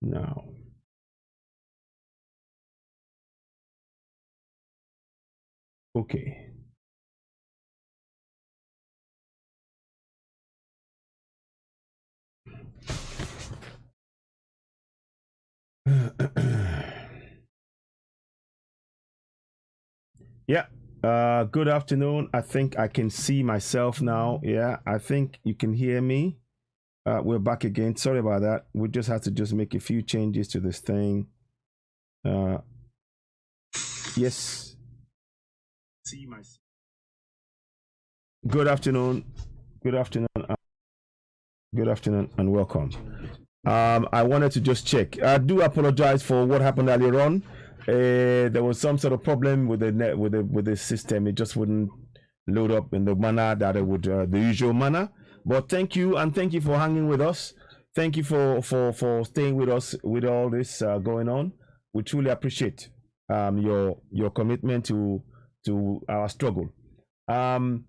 now. Okay. Yeah. Good afternoon. I think I can see myself now. Yeah, I think you can hear me. We're back again. Sorry about that. We just had to just make a few changes to this thing. Yes. See myself. Good afternoon. Good afternoon. Good afternoon and welcome. I wanted to just check. I do apologize for what happened earlier on. There was some sort of problem with the net with the system. It just wouldn't load up in the manner that it would, the usual manner. But thank you, and thank you for hanging with us. Thank you for staying with us with all this going on. We truly appreciate your commitment to our struggle. And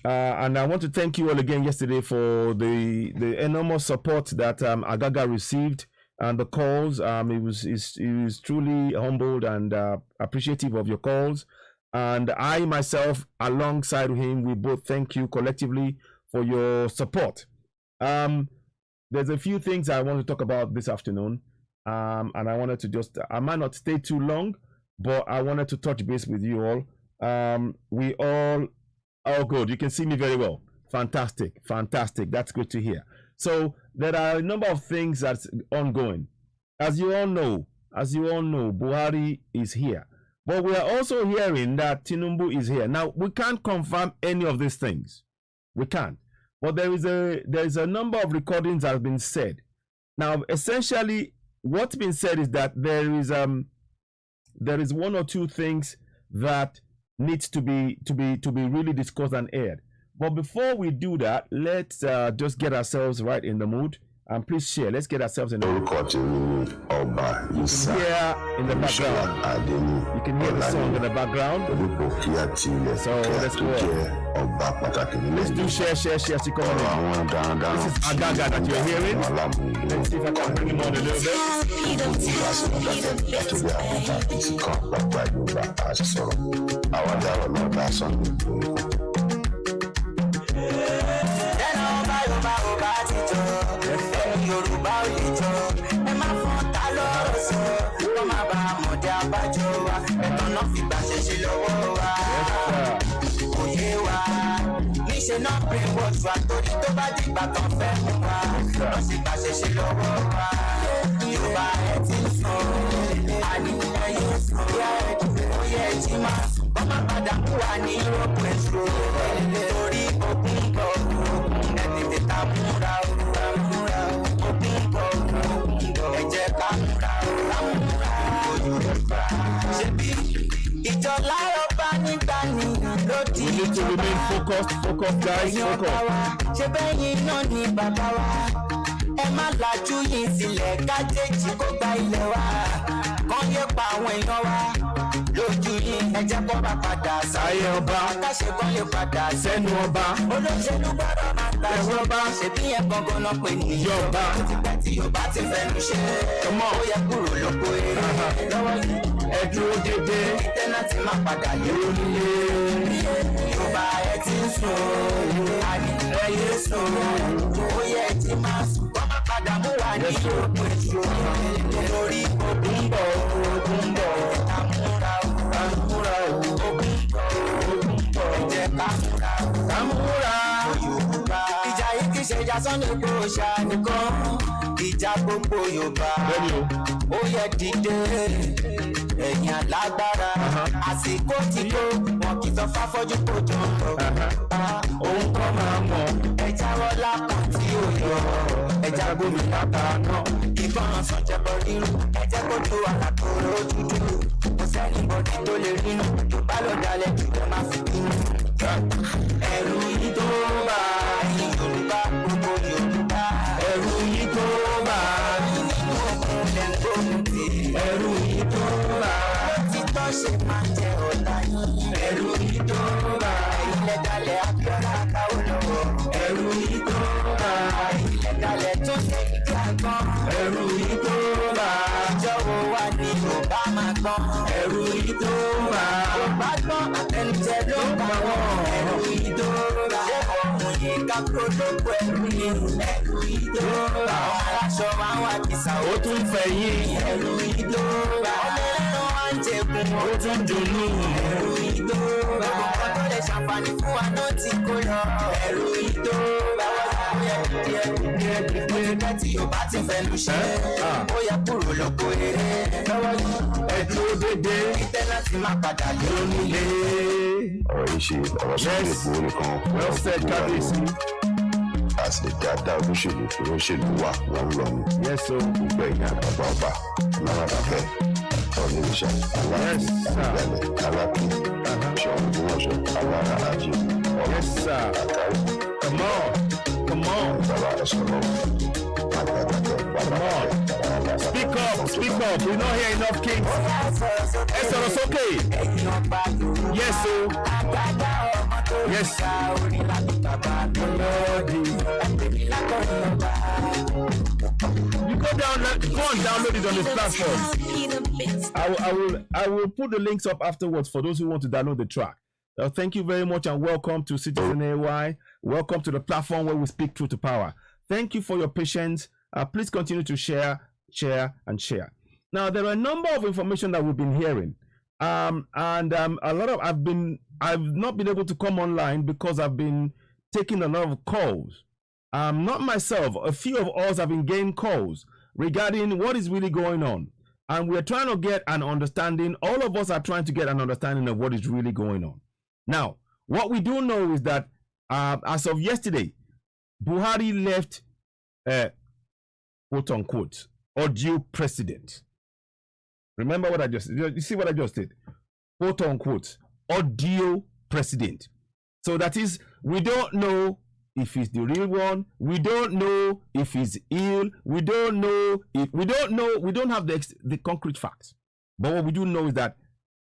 I want to thank you all again yesterday for the enormous support that Agaga received and the calls. He was truly humbled and appreciative of your calls. And I myself, alongside him, we both thank you collectively for your support. There's a few things I want to talk about this afternoon. And I wanted to just, I might not stay too long, but I wanted to touch base with you all. We all, oh good, you can see me very well. Fantastic, fantastic. That's good to hear. So there are a number of things that's ongoing. As you all know, Buhari is here. But we are also hearing that Tinubu is here. Now, we can't confirm any of these things. We can't. But there is a number of recordings that have been said. Now, essentially, what's been said is that there is one or two things that needs to be really discussed and aired. But before we do that, let's just get ourselves right in the mood. And please share. Let's get ourselves in the mood. You can hear in the background. You can hear the song in the background. So let's go on. Let's do share. She come on. This is Agaga that you're hearing. Let's see if I can bring him on a little bit. Yoruba Nation, ẹ má fọ́n ta lọ́rọ̀ sọ, kó má bá àmọ̀dé abájọ wa, ẹ̀tàn náà fi gbà ṣẹṣẹ lọ́wọ́ wa. Òye wa, níṣẹ́ náà brain wash wa torí tó bá dìgbà tán fẹ́ mú wa, wọ́n sì gbà ṣẹṣẹ lọ́wọ́ wa. Yorùbá ẹ ti ń sọ, àní ẹ yóò sọ, ó yẹ jí máa sùn, kó má padà mú wa ní rògbò èso, torí ogun bọ̀ ẹ tètè ta múra o. We need to remain focused, guys. Focus. Ẹ má lajú yín sílẹ̀ kájèjì kó gba ilẹ̀ wa, kán yé pa àwọn èèyàn wa lójú yín, ẹ jẹ́ kó bá padà sáyé ọba, káṣe kán lè padà sẹ́nu ọba, olóṣèlú gbọ́dọ̀ máa ta ìjọba, ṣèbí yẹn gangan náà pè ní ìjọba, tipẹ́ tí Yorùbá ti fẹ́nu ṣe, ó yẹ kúrò lóko eré lọ́wọ́ yìí, ẹ dúró dédé, tẹ́nàtì má padà yóò nílé, Yorùbá ẹ ti ń sùn, àdìrẹ́ yé sùn, ó yẹ ti máa sùn. Padàmú wà ní òkú èso lórí ogun bọ̀, àmúra ogun bọ̀, ẹ̀jẹ̀ kámúra Yorùbá. Ìjà yìí kì í ṣe ìjà Sunday Igboho nìkan, ìjà gbogbo Yorùbá. Ó yẹ dìde ẹ̀yìn alágbára, àsìkò tí kò wọ́n kì í sọ fáfọ́jú kò jọ lọ. Òun kọ́ máa mọ̀ ẹja wọlá kan tí ó yọ. Ẹja gómìnà kaná, ìbọn sọ̀jẹ̀bọ̀ rírun, ẹjẹ́ kó tó àlàkòrò dúdú. Kò sẹ́ni bọ́dí tó lè rínú, Yorùbá ló dalẹ̀ jù lọ máa fi bínú. Ẹ̀rù yìí tó bá ẹ̀yin Yorùbá, gbogbo Yorùbá. Ẹ̀rù yìí tó bá nínú òkun lẹ̀ ń gbógun tì. Ẹ̀rù yìí tó bá títọ́ ṣe máa jẹ ọ̀la yìí. Ẹ̀rù yìí tó bá ilẹ̀ dalẹ̀ Abíọ́lá káwọ́ lọ́wọ́. Ẹ̀rù yìí tó bá ilẹ̀ dalẹ̀ tó ṣe ìjà gan. Ẹ̀rù yìí tó bá ìdóra ọgbàgbọ́n àtẹnujẹ ló ń pa wọ́n ẹ̀rù ìdóra òye kákó ló pẹ̀lú ní ẹ̀rù ìdóra aláṣọ máa wà kìsà ó tún fẹ̀yìn ẹ̀rù ìdóra ọmọ ẹ̀rọ wá ń jẹ̀kùn ó tún dùnú ẹ̀rù ìdóra ọkọ̀ tó lè ṣàǹfààní fún wa náà ti kó lọ ẹ̀rù ìdóra díẹ̀ tí o bá ti fẹnu ṣe ó yẹ kúrò lóko eré lọ́wọ́ ẹ dúró dédé ìtẹ́ láti má padà lónílé. ọ̀rọ̀ yìí ṣe ọ̀rọ̀ sọ́kè ìgbòho nìkan well said kábíyèsí. àti dáadáa olóṣèlú wà wọ́n lọ ní. gbogbo ẹ̀yìn àgbàgbà ọba náà dákẹ́ ọ̀nìyànṣẹ́ aláàbí àgbẹ̀lẹ̀ aláàbí ṣọ̀rọ̀ ìgbìmọ̀ṣọ́ alára ajé ọ̀rọ̀ àkárí. Come on. Speak up. We're not hearing enough kings. It's okay. Yes, sir. Yes. You go and download it on this platform. I will put the links up afterwards for those who want to download the track. Thank you very much and welcome to Citizen AY. Welcome to the platform where we speak truth to power. Thank you for your patience. Please continue to share. Now, there are a number of information that we've been hearing. A lot of I've not been able to come online because I've been taking a lot of calls. Not myself, a few of us have been getting calls regarding what is really going on. And we're trying to get an understanding. All of us are trying to get an understanding of what is really going on. Now, what we do know is that as of yesterday, Buhari left, quote unquote, audio president. Remember what I just did? You see what I just did? Quote unquote, audio president. So that is, we don't know if he's the real one. We don't know if he's ill. We don't have the concrete facts. But what we do know is that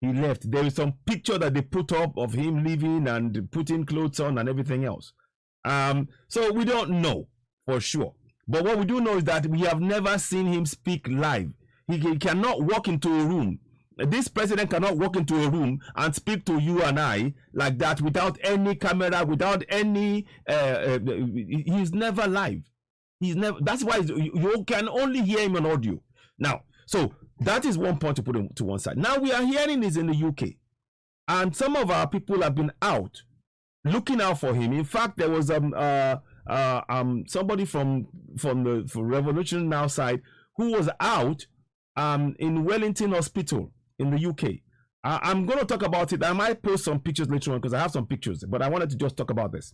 he left. There is some picture that they put up of him leaving and putting clothes on and everything else. So we don't know for sure. But what we do know is that we have never seen him speak live. He cannot walk into a room. This president cannot walk into a room and speak to you and I like that without any camera, without any. He's never live. He's never. That's why you can only hear him on audio. Now, so that is one point to put to one side. Now we are hearing this in the UK, and some of our people have been out looking out for him. In fact, there was somebody from the Revolution Now side who was out in Wellington Hospital in the UK. I'm going to talk about it. I might post some pictures later on because I have some pictures, but I wanted to just talk about this.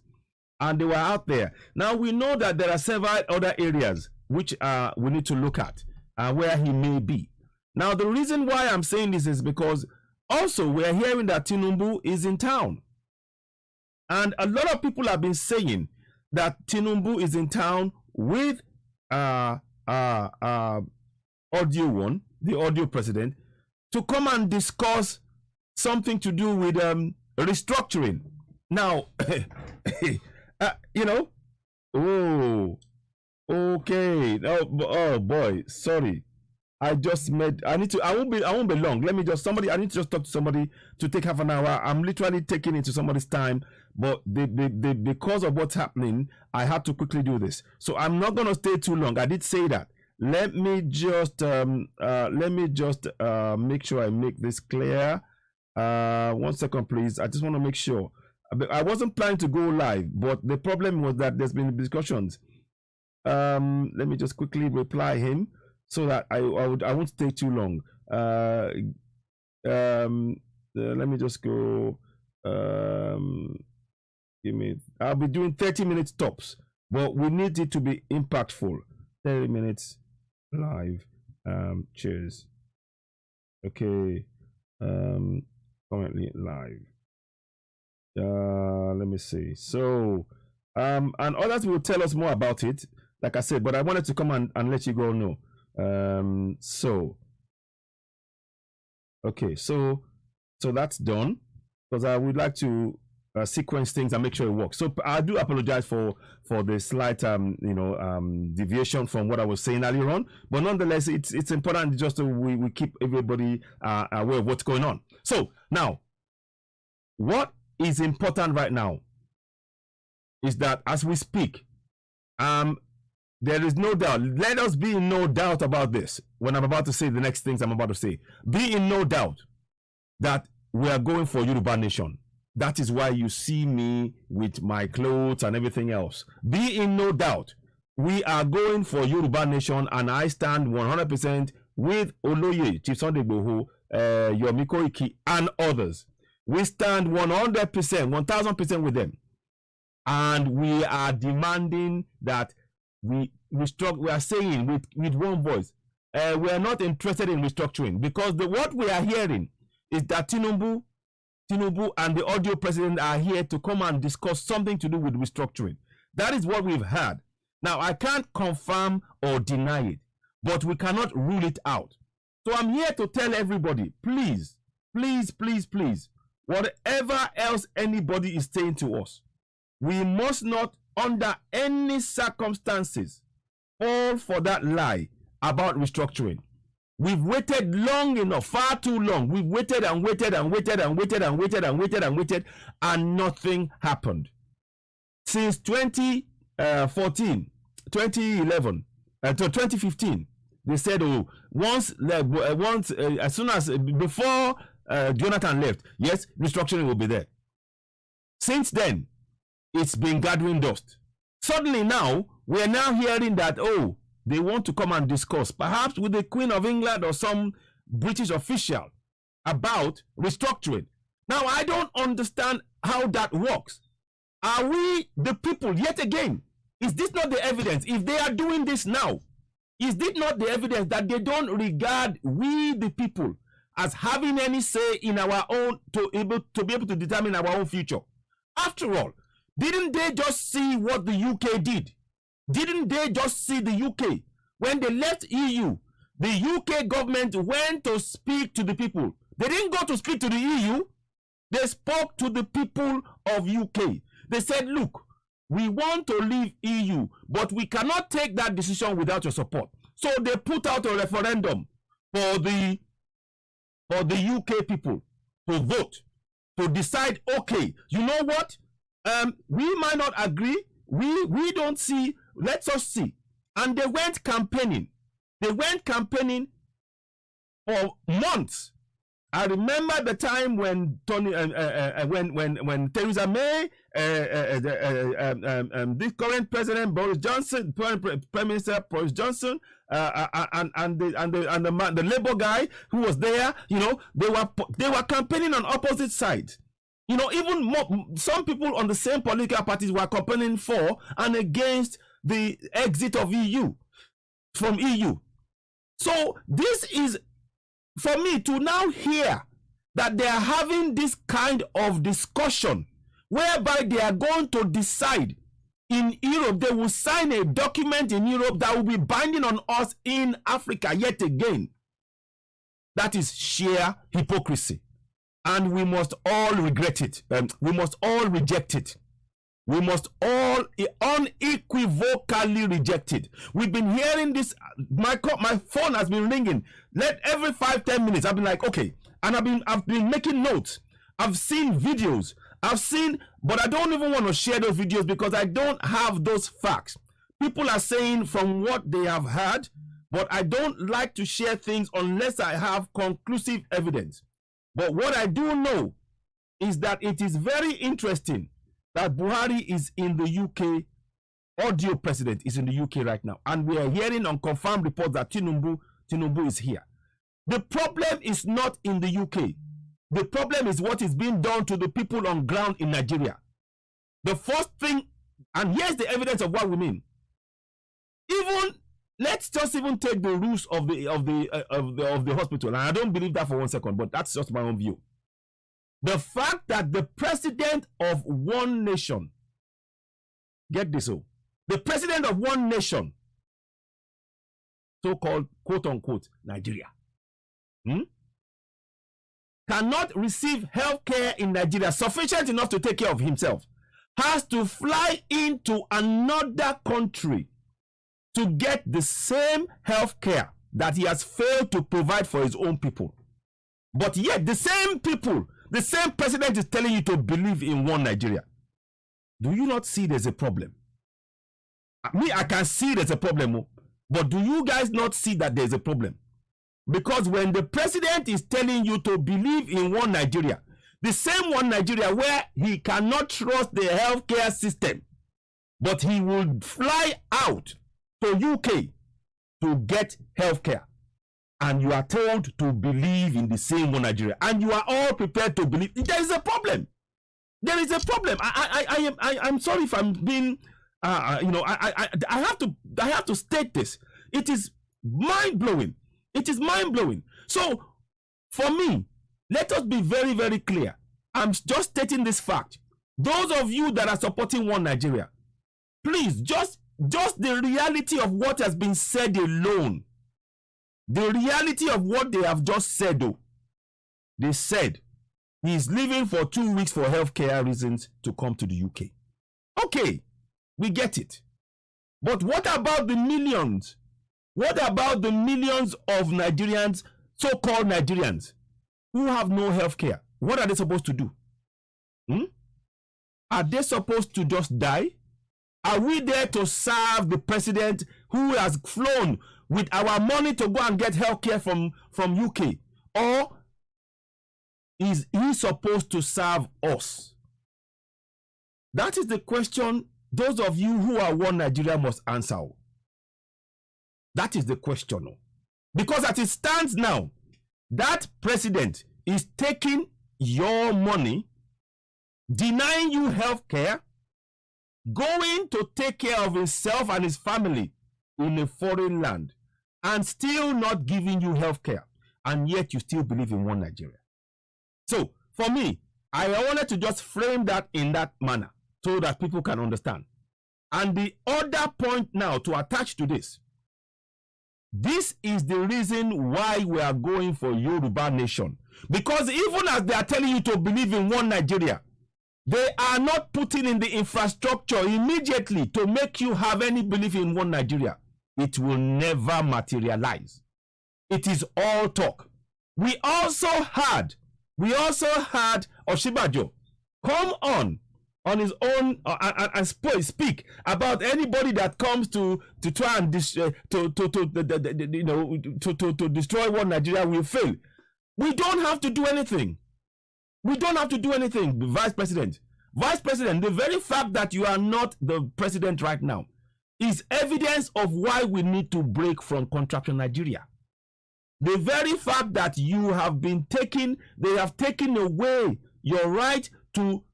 And they were out there. Now we know that there are several other areas which we need to look at where he may be. Now the reason why I'm saying this is because also we're hearing that Tinubu is in town. And a lot of people have been saying that Tinubu is in town with Audio One, the audio president, to come and discuss something to do with restructuring. Now, you know, oh, okay. Oh boy, sorry. I won't be long. I need to just talk to somebody to take half an hour. I'm literally taking into somebody's time, but because of what's happening, I had to quickly do this. So I'm not going to stay too long. I did say that. Let me just make sure I make this clear. 1 second, please. I just want to make sure. I wasn't planning to go live, but the problem was that there's been discussions. Let me just quickly reply him so that I won't take too long. Let me just go. I'll be doing 30 minutes tops, but we need it to be impactful. 30 minutes live. Cheers. Okay. Currently live. Let me see. So and others will tell us more about it, like I said, but I wanted to come and let you go know. So okay, so that's done, because I would like to sequence things and make sure it works. So I do apologize for the slight deviation from what I was saying earlier on, but nonetheless it's important just so we keep everybody aware of what's going on. So now, what is important right now is that as we speak, there is no doubt. Let us be in no doubt about this. When I'm about to say the next things I'm about to say, be in no doubt that we are going for Yoruba Nation. That is why you see me with my clothes and everything else. Be in no doubt. We are going for Yoruba Nation, and I stand 100% with Oloye, Chief Sunday Igboho, Yomi Koiki, and others. We stand 100%, 1000% with them. And we are demanding that we are saying with one voice, we are not interested in restructuring, because what we are hearing is that Tinubu and the audio president are here to come and discuss something to do with restructuring. That is what we've heard. Now, I can't confirm or deny it, but we cannot rule it out. So I'm here to tell everybody, please, please, please, please, whatever else anybody is saying to us, we must not, under any circumstances, fall for that lie about restructuring. We've waited long enough, far too long. We've waited and waited and waited and waited and waited and waited and waited, and nothing happened. Since 2014, 2011, to 2015, they said, oh, as soon as before Jonathan left, yes, restructuring will be there. Since then, it's been gathering dust. Suddenly now, we're now hearing that, oh, they want to come and discuss, perhaps with the Queen of England or some British official, about restructuring. Now, I don't understand how that works. Are we the people, yet again, is this not the evidence? If they are doing this now, is this not the evidence that they don't regard we, the people, as having any say in our own, to be able to determine our own future? After all, didn't they just see what the UK did? Didn't they just see the UK? When they left EU, the UK government went to speak to the people. They didn't go to speak to the EU. They spoke to the people of UK. They said, look, we want to leave EU, but we cannot take that decision without your support. So they put out a referendum for the UK people to vote, to decide, okay, you know what? We might not agree. We don't see. Let's us see. And they went campaigning. They went campaigning for months. I remember the time when when Theresa May, the current president Boris Johnson, Prime Minister Boris Johnson, and the Labour guy who was there, you know, they were campaigning on opposite sides. You know, even more, some people on the same political parties were campaigning for and against the exit of from EU. So this is, for me to now hear that they are having this kind of discussion whereby they are going to decide in Europe, they will sign a document in Europe that will be binding on us in Africa yet again. That is sheer hypocrisy. And we must all regret it. We must all reject it. We must all unequivocally reject it. We've been hearing this. My phone has been ringing. Every 5-10 minutes, I've been like, okay. And I've been making notes. I've seen videos. But I don't even want to share those videos because I don't have those facts. People are saying from what they have heard, but I don't like to share things unless I have conclusive evidence. But what I do know is that it is very interesting that Buhari is in the UK, audio president is in the UK right now. And we are hearing unconfirmed reports that Tinubu is here. The problem is not in the UK. The problem is what is being done to the people on ground in Nigeria. The first thing, and here's the evidence of what we mean. Let's just even take the rules of the hospital, and I don't believe that for 1 second, but that's just my own view. The fact that the president of one nation, get this, the president of one nation, so-called quote-unquote Nigeria, cannot receive health care in Nigeria sufficient enough to take care of himself, has to fly into another country to get the same health care that he has failed to provide for his own people. But yet the same people, the same president is telling you to believe in one Nigeria. Do you not see there's a problem? Me, I can see there's a problem, but do you guys not see that there's a problem? Because when the president is telling you to believe in one Nigeria, the same one Nigeria where he cannot trust the healthcare system, but he will fly out to UK to get healthcare, and you are told to believe in the same one Nigeria, and you are all prepared to believe. There is a problem. There is a problem. I'm sorry if I'm being, I have to state this. It is mind blowing. It is mind blowing. So, for me, let us be very, very clear. I'm just stating this fact. Those of you that are supporting one Nigeria, please just the reality of what has been said alone. The reality of what they have just said, though. They said he is leaving for 2 weeks for healthcare reasons to come to the UK. Okay, we get it. But what about the millions? What about the millions of Nigerians, so-called Nigerians, who have no healthcare? What are they supposed to do? Are they supposed to just die? Are we there to serve the president who has flown with our money to go and get healthcare from UK? Or is he supposed to serve us? That is the question those of you who are one Nigeria must answer. That is the question. Because as it stands now, that president is taking your money, denying you health care, going to take care of himself and his family in a foreign land, and still not giving you health care, and yet you still believe in one Nigeria. So, for me, I wanted to just frame that in that manner so that people can understand. And the other point now to attach to this is the reason why we are going for Yoruba Nation. Because even as they are telling you to believe in one Nigeria, they are not putting in the infrastructure immediately to make you have any belief in one Nigeria. It will never materialize. It is all talk. We also had Oshibajo come on his own and speak about anybody that comes to try and destroy one Nigeria will fail. We don't have to do anything. We don't have to do anything, Vice President. Vice President, the very fact that you are not the president right now is evidence of why we need to break from contraption Nigeria. The very fact that you have been they have taken away your right to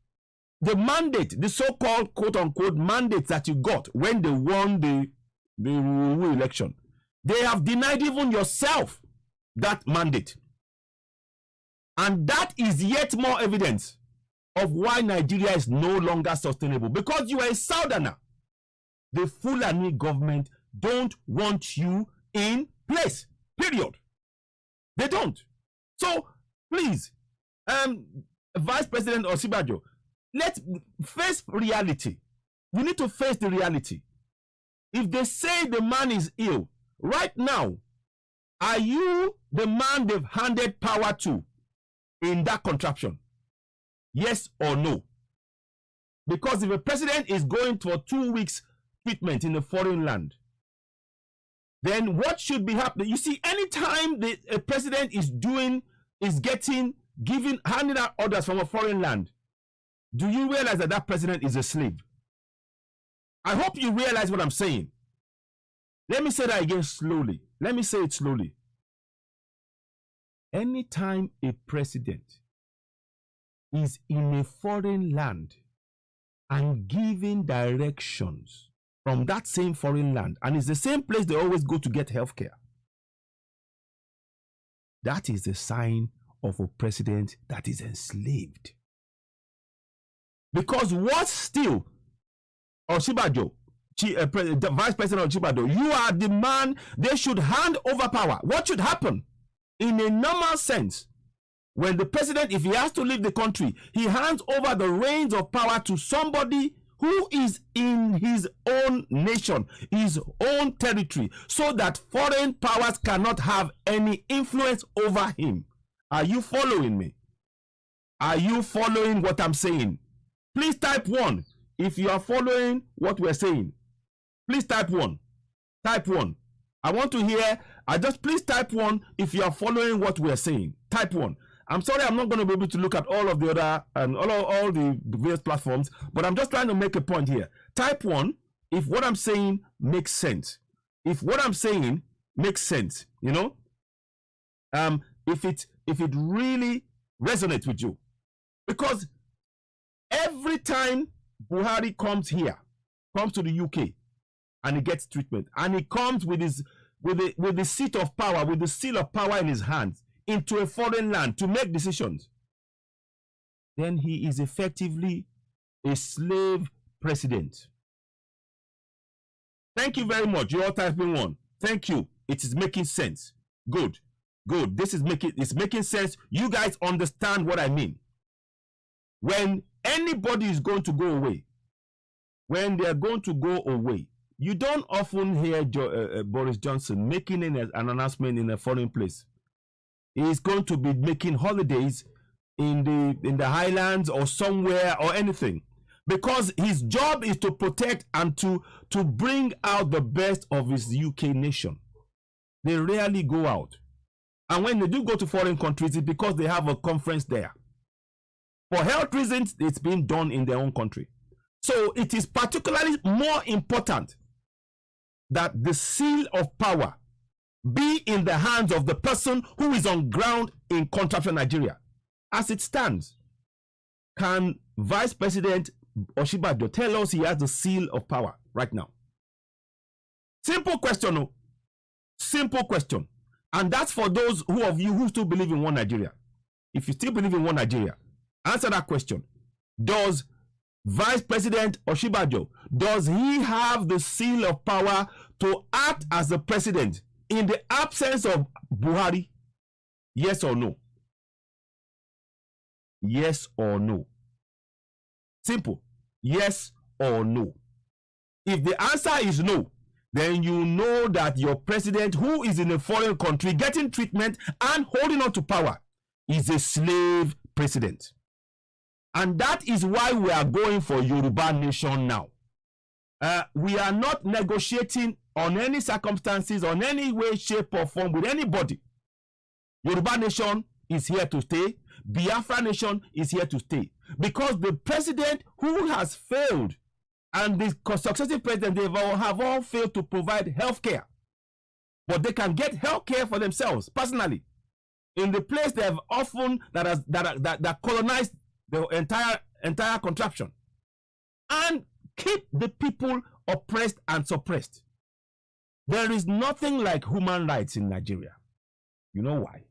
the mandate, the so-called quote-unquote mandate that you got when they won the election. They have denied even yourself that mandate. And that is yet more evidence of why Nigeria is no longer sustainable. Because you are a southerner. The Fulani government don't want you in place. Period. They don't. So, please, Vice President Osibajo, let's face reality. We need to face the reality. If they say the man is ill, right now, are you the man they've handed power to in that contraption? Yes or no? Because if a president is going for 2 weeks treatment in a foreign land, then what should be happening? You see, anytime a president handing out orders from a foreign land, do you realize that that president is a slave? I hope you realize what I'm saying. Let me say that again slowly. Let me say it slowly. Anytime a president is in a foreign land and giving directions from that same foreign land, and it's the same place they always go to get healthcare, that is a sign of a president that is enslaved. Because what still, Oshibajo, the Vice President Oshibajo, you are the man, they should hand over power. What should happen? In a normal sense, When the president, if he has to leave the country, he hands over the reins of power to somebody who is in his own nation, his own territory, so that foreign powers cannot have any influence over him. Are you following me? Are you following what I'm saying? Please type 1 if you are following what we're saying. Please type 1. Type 1. I want to hear. Please type 1 if you are following what we're saying. Type 1. I'm sorry, I'm not going to be able to look at all of the other and all the various platforms, but I'm just trying to make a point here. Type 1 if what I'm saying makes sense. If what I'm saying makes sense, you know, if it really resonates with you, because every time Buhari comes here, comes to the UK, and he gets treatment, and he comes with the seat of power, with the seal of power in his hands, into a foreign land to make decisions, then he is effectively a slave president. Thank you very much. You all typing 1. Thank you. It is making sense. Good. Good. It's making sense. You guys understand what I mean. When anybody is going to go away, when they are going to go away, you don't often hear Boris Johnson making an announcement in a foreign place. He's going to be making holidays in the highlands or somewhere or anything, because his job is to protect and to bring out the best of his UK nation. They rarely go out, and when they do go to foreign countries, it's because they have a conference there. For health reasons, it's being done in their own country. So it is particularly more important that the seal of power be in the hands of the person who is on ground in contraption Nigeria. As it stands, can Vice President Oshibajo tell us he has the seal of power right now? Simple question. Oh. Simple question. And that's for those of you who still believe in one Nigeria. If you still believe in one Nigeria, answer that question. Does Vice President Oshibajo, does he have the seal of power to act as the president in the absence of Buhari? Yes or no? Yes or no? Simple. Yes or no? If the answer is no, then you know that your president, who is in a foreign country getting treatment and holding on to power, is a slave president. And that is why we are going for Yoruba Nation now. We are not negotiating on any circumstances, on any way, shape, or form with anybody. Yoruba Nation is here to stay. Biafra Nation is here to stay. Because the president who has failed and the successive president, have all failed to provide health care. But they can get health care for themselves, personally. In the place they have often, that colonized the entire contraption. And keep the people oppressed and suppressed. There is nothing like human rights in Nigeria. You know why?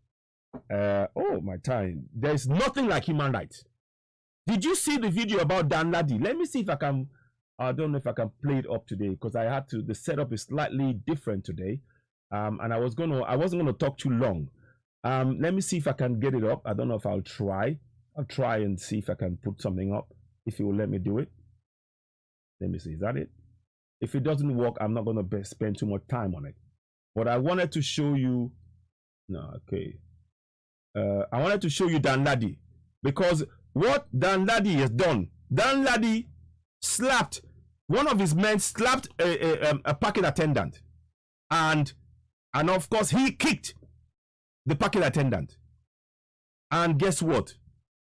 Oh, my time. There is nothing like human rights. Did you see the video about Dan Ladi? Let me see if I can. I don't know if I can play it up today, because I had to. The setup is slightly different today, and I wasn't gonna talk too long. Let me see if I can get it up. I don't know if I'll try. I'll try and see if I can put something up. If it will let me do it. Let me see. Is that it? If it doesn't work, I'm not going to spend too much time on it. But I wanted to show you. No, okay. I wanted to show you Dan Ladi, because what Dan Ladi has done. Dan Ladi slapped, one of his men slapped a parking attendant, and of course he kicked the parking attendant. And guess what?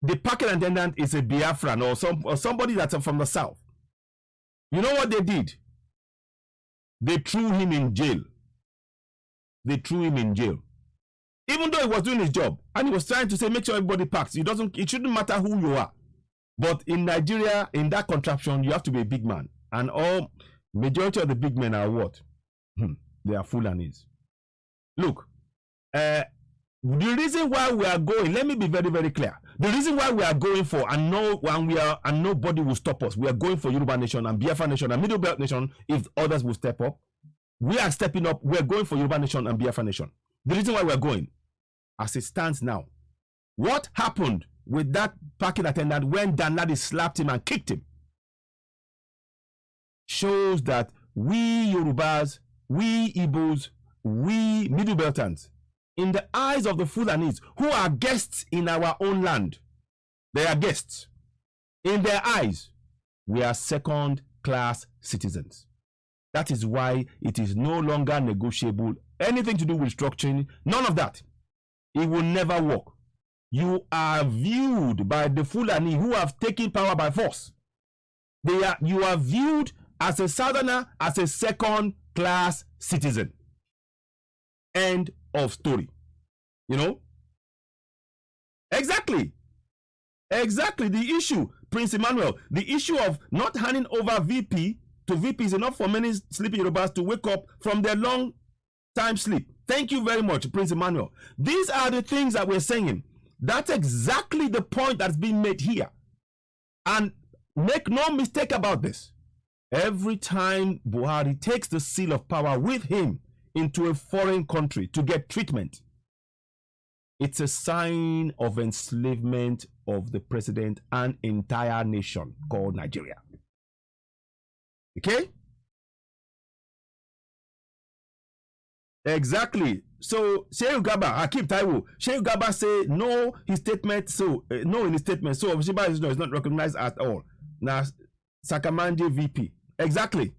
The parking attendant is a Biafran or somebody that's from the south. You know what they did? They threw him in jail. They threw him in jail. Even though he was doing his job and he was trying to say, make sure everybody parks. It shouldn't matter who you are. But in Nigeria, in that contraption, you have to be a big man. And majority of the big men are what? They are Fulanis. Look, the reason why we are going, let me be very, very clear. The reason why we are going for, and nobody will stop us. We are going for Yoruba Nation and Biafra Nation and Middle Belt Nation if others will step up. We are stepping up. We are going for Yoruba Nation and Biafra Nation. The reason why we are going, as it stands now, What happened with that parking attendant when Danladi slapped him and kicked him shows that we Yorubas, we Igbos, we Middle Beltans, in the eyes of the Fulanis, who are guests in our own land, they are guests. In their eyes, we are second-class citizens. That is why it is no longer negotiable. Anything to do with structuring, none of that. It will never work. You are viewed by the Fulani who have taken power by force. You are viewed as a southerner, as a second-class citizen. End of story. You know? Exactly. The issue, Prince Emmanuel, the issue of not handing over VP to VP is enough for many sleepy Yorubas to wake up from their long time sleep. Thank you very much, Prince Emmanuel. These are the things that we're saying. That's exactly the point that's being made here. And make no mistake about this. Every time Buhari takes the seal of power with him into a foreign country to get treatment, it's a sign of enslavement of the president and entire nation called Nigeria. Okay? Exactly. So Shehu Gaba, Hakim Taiwo, Shehu Gaba say no, his statement, so no in his statement, so Obishiba is not recognized at all. Now Sakamanje VP. Exactly.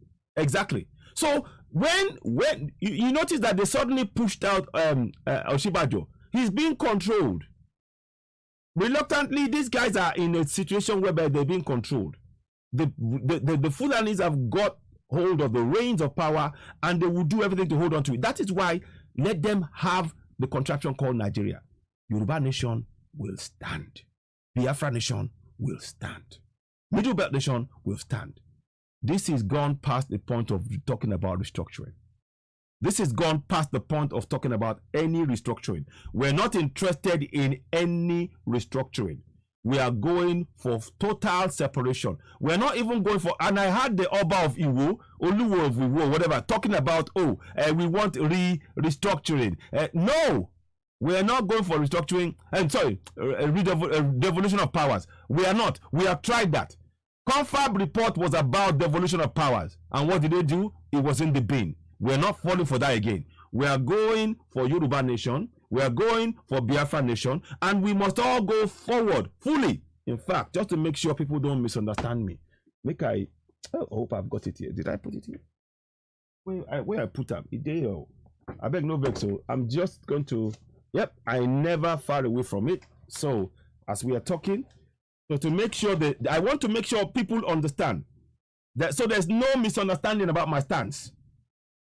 So when you notice that they suddenly pushed out Oshibajo, he's being controlled. Reluctantly, these guys are in a situation whereby they're being controlled. The Fulanis have got hold of the reins of power and they will do everything to hold on to it. That is why let them have the contraption called Nigeria. Yoruba Nation will stand. Biafra Nation will stand. Middle Belt Nation will stand. This has gone past the point of talking about restructuring. This has gone past the point of talking about any restructuring. We're not interested in any restructuring. We are going for total separation. We're not even going for, and I had the Oba of Iwo, Oluwo of Iwo, whatever, talking about, we want restructuring. No, we are not going for restructuring. Devolution of powers. We are not. We have tried that. Confab report was about devolution of powers. And what did they do? It was in the bin. We're not falling for that again. We are going for Yoruba Nation. We are going for Biafra Nation. And we must all go forward fully. In fact, just to make sure people don't misunderstand me. I hope I've got it here. Did I put it here? Where I put them? I beg no vex. So I'm just going to, I never far away from it. So as we are talking, so to make sure that, I want to make sure people understand that, so there's no misunderstanding about my stance.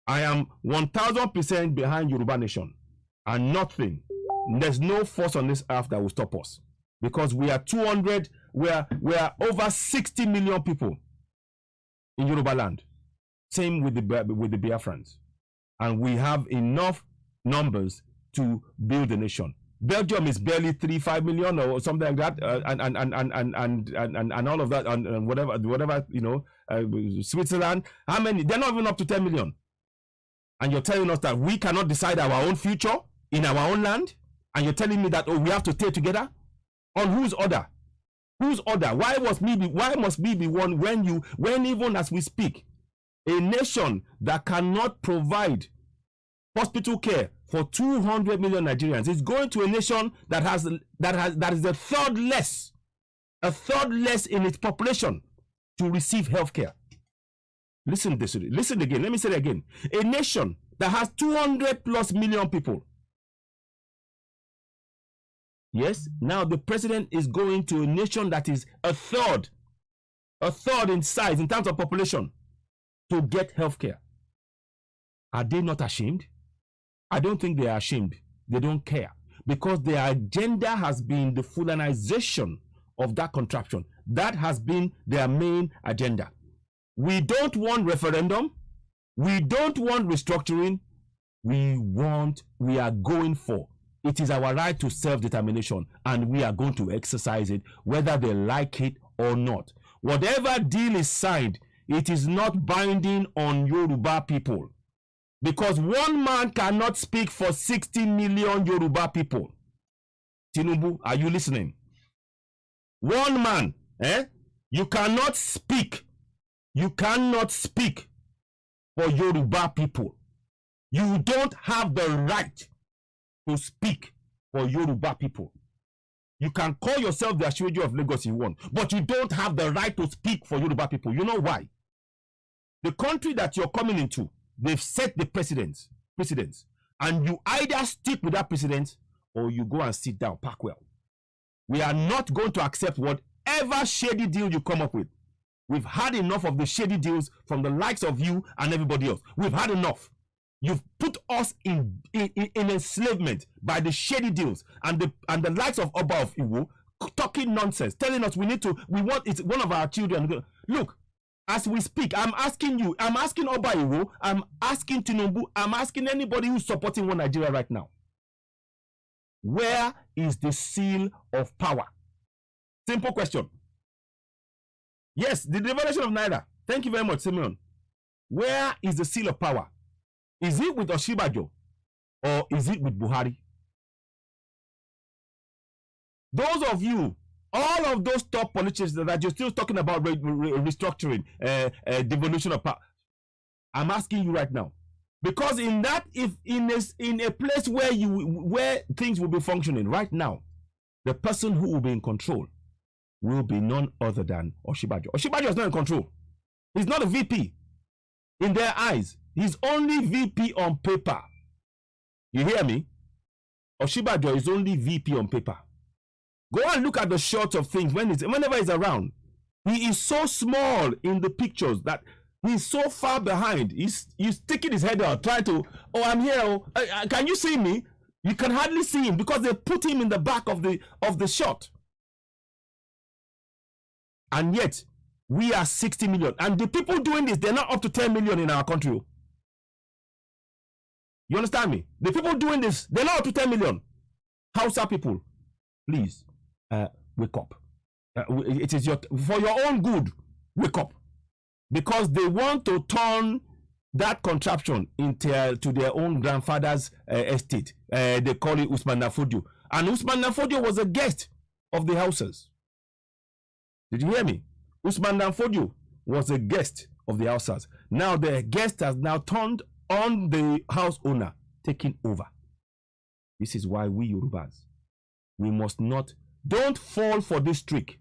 I am 1000% behind Yoruba Nation and nothing. There's no force on this earth that will stop us because we are 200, we are over 60 million people in Yoruba land. Same with the Biafrans. And we have enough numbers to build a nation. Belgium is barely 3-5 million or something like that, and all of that, and whatever Switzerland. How many? They're not even up to 10 million. And you're telling us that we cannot decide our own future in our own land, and you're telling me that we have to stay together? On whose order? Whose order? Why must we be one when even as we speak, a nation that cannot provide hospital care for 200 million Nigerians is going to a nation that is a third less in its population to receive health care. Listen again. Let me say it again. A nation that has 200 plus million people. Yes, now the president is going to a nation that is a third in size in terms of population to get health care. Are they not ashamed? I don't think they are ashamed. They don't care because their agenda has been the Fulanization of that contraption. That has been their main agenda. We don't want referendum. We don't want restructuring. We are going for. It is our right to self-determination and we are going to exercise it whether they like it or not. Whatever deal is signed, it is not binding on Yoruba people. Because one man cannot speak for 60 million Yoruba people. Tinubu, are you listening? One man, you cannot speak. You cannot speak for Yoruba people. You don't have the right to speak for Yoruba people. You can call yourself the Ashweju of Lagos if you want, but you don't have the right to speak for Yoruba people. You know why? The country that you're coming into, they've set the precedents, and you either stick with that precedent or you go and sit down, park well. We are not going to accept whatever shady deal you come up with. We've had enough of the shady deals from the likes of you and everybody else. We've had enough. You've put us in enslavement by the shady deals and the likes of Oba of Iwo talking nonsense, telling us we want it's one of our children. Look, as we speak, I'm asking you, I'm asking Oba Iwo, I'm asking Tinubu, I'm asking anybody who's supporting One Nigeria right now. Where is the seal of power? Simple question. Yes, the devaluation of Naira. Thank you very much, Simeon. Where is the seal of power? Is it with Oshibajo or is it with Buhari? Those of you, all of those top politicians that you're still talking about restructuring, devolution of power, I'm asking you right now, because in a place where things will be functioning right now, the person who will be in control will be none other than Oshibajo. Oshibajo is not in control. He's not a VP. In their eyes, he's only VP on paper. You hear me? Oshibajo is only VP on paper. Go and look at the shots of things whenever he's around. He is so small in the pictures that he's so far behind. He's sticking his head out, trying to, oh, I'm here. Oh, can you see me? You can hardly see him because they put him in the back of the shot. And yet, we are 60 million. And the people doing this, they're not up to 10 million in our country. You understand me? The people doing this, they're not up to 10 million. Hausa people, please, wake up. It is for your own good, wake up. Because they want to turn that contraption to their own grandfather's estate. They call it Usman Nafodio. And Usman Nafodio was a guest of the Hausas. Did you hear me? Usman Nafodio was a guest of the Hausas. Now the guest has now turned on the house owner, taking over. This is why we Yorubas, we must don't fall for this trick.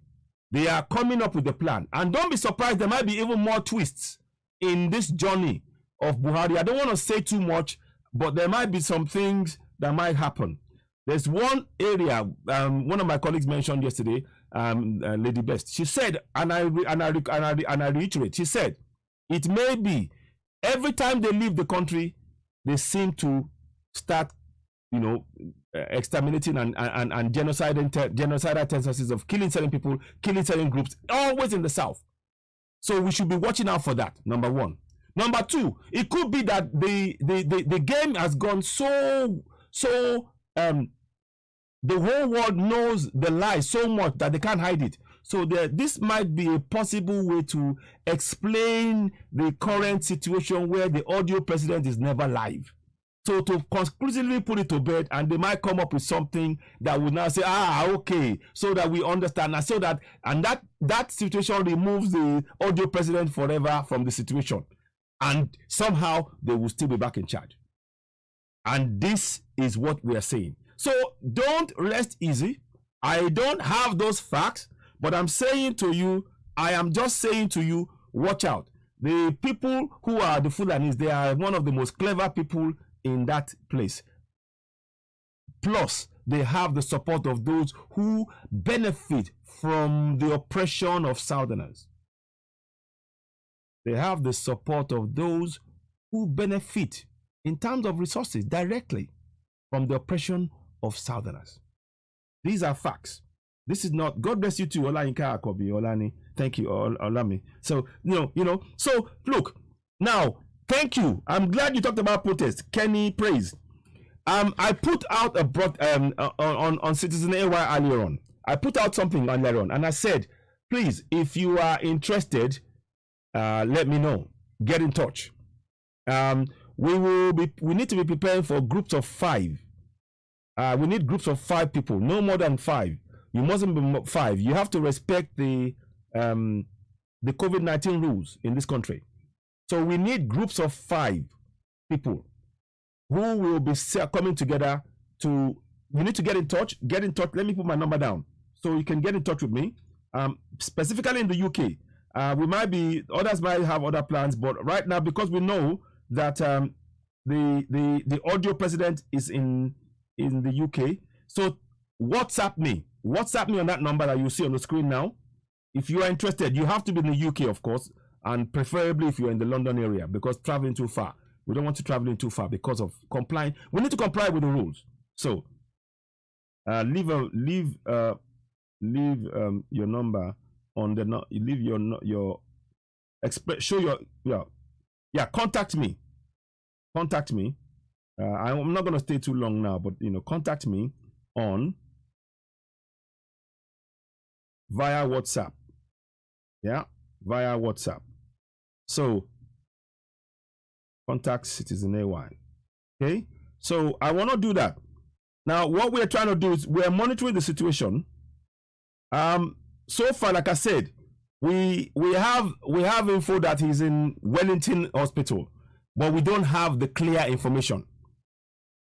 They are coming up with a plan. And don't be surprised, there might be even more twists in this journey of Buhari. I don't want to say too much, but there might be some things that might happen. There's one area, one of my colleagues mentioned yesterday, Lady Best. She said, and I reiterate, she said, it may be every time they leave the country, they seem to start, exterminating and genocidal tendencies of killing certain people, killing certain groups, always in the south. So we should be watching out for that, number one. Number two, it could be that the game has gone so the whole world knows the lie so much that they can't hide it. So this might be a possible way to explain the current situation where the audio president is never live. So to conclusively put it to bed, and they might come up with something that would now say, okay, so that we understand, and that situation removes the audio president forever from the situation, and somehow they will still be back in charge. And this is what we are saying. So don't rest easy. I don't have those facts, but I'm saying to you, I am just saying to you, watch out. The people who are the Fulanis, they are one of the most clever people in that place. Plus, they have the support of those who benefit from the oppression of Southerners. They have the support of those who benefit in terms of resources directly from the oppression of Southerners. These are facts. This is not, God bless you too, Olayinka Akobi, Olani. Thank you, Olami. So, so look, now, thank you. I'm glad you talked about protest. Kenny, praise. I put out on Citizen AY earlier on. I put out something earlier on, and I said, please, if you are interested, let me know. Get in touch. We need to be preparing for groups of 5. We need groups of 5 people, no more than 5. You mustn't be 5. You have to respect the COVID-19 rules in this country. So we need groups of 5 people who will be coming together to. You need to get in touch. Get in touch. Let me put my number down so you can get in touch with me. Specifically in the UK, others might have other plans, but right now, because we know that the audio president is in the UK, so WhatsApp me on that number that you see on the screen now. If you are interested, you have to be in the UK, of course, and preferably if you're in the London area, because traveling too far, we don't want to travel in too far because of complying. We need to comply with the rules. So leave your number on the leave your show your contact me. I'm not going to stay too long now, but contact me on via WhatsApp. Via WhatsApp. So contact Citizen AY. Okay, so I want to do that. Now, what we're trying to do is we're monitoring the situation. So far, like I said, we have info that he's in Wellington Hospital, but we don't have the clear information.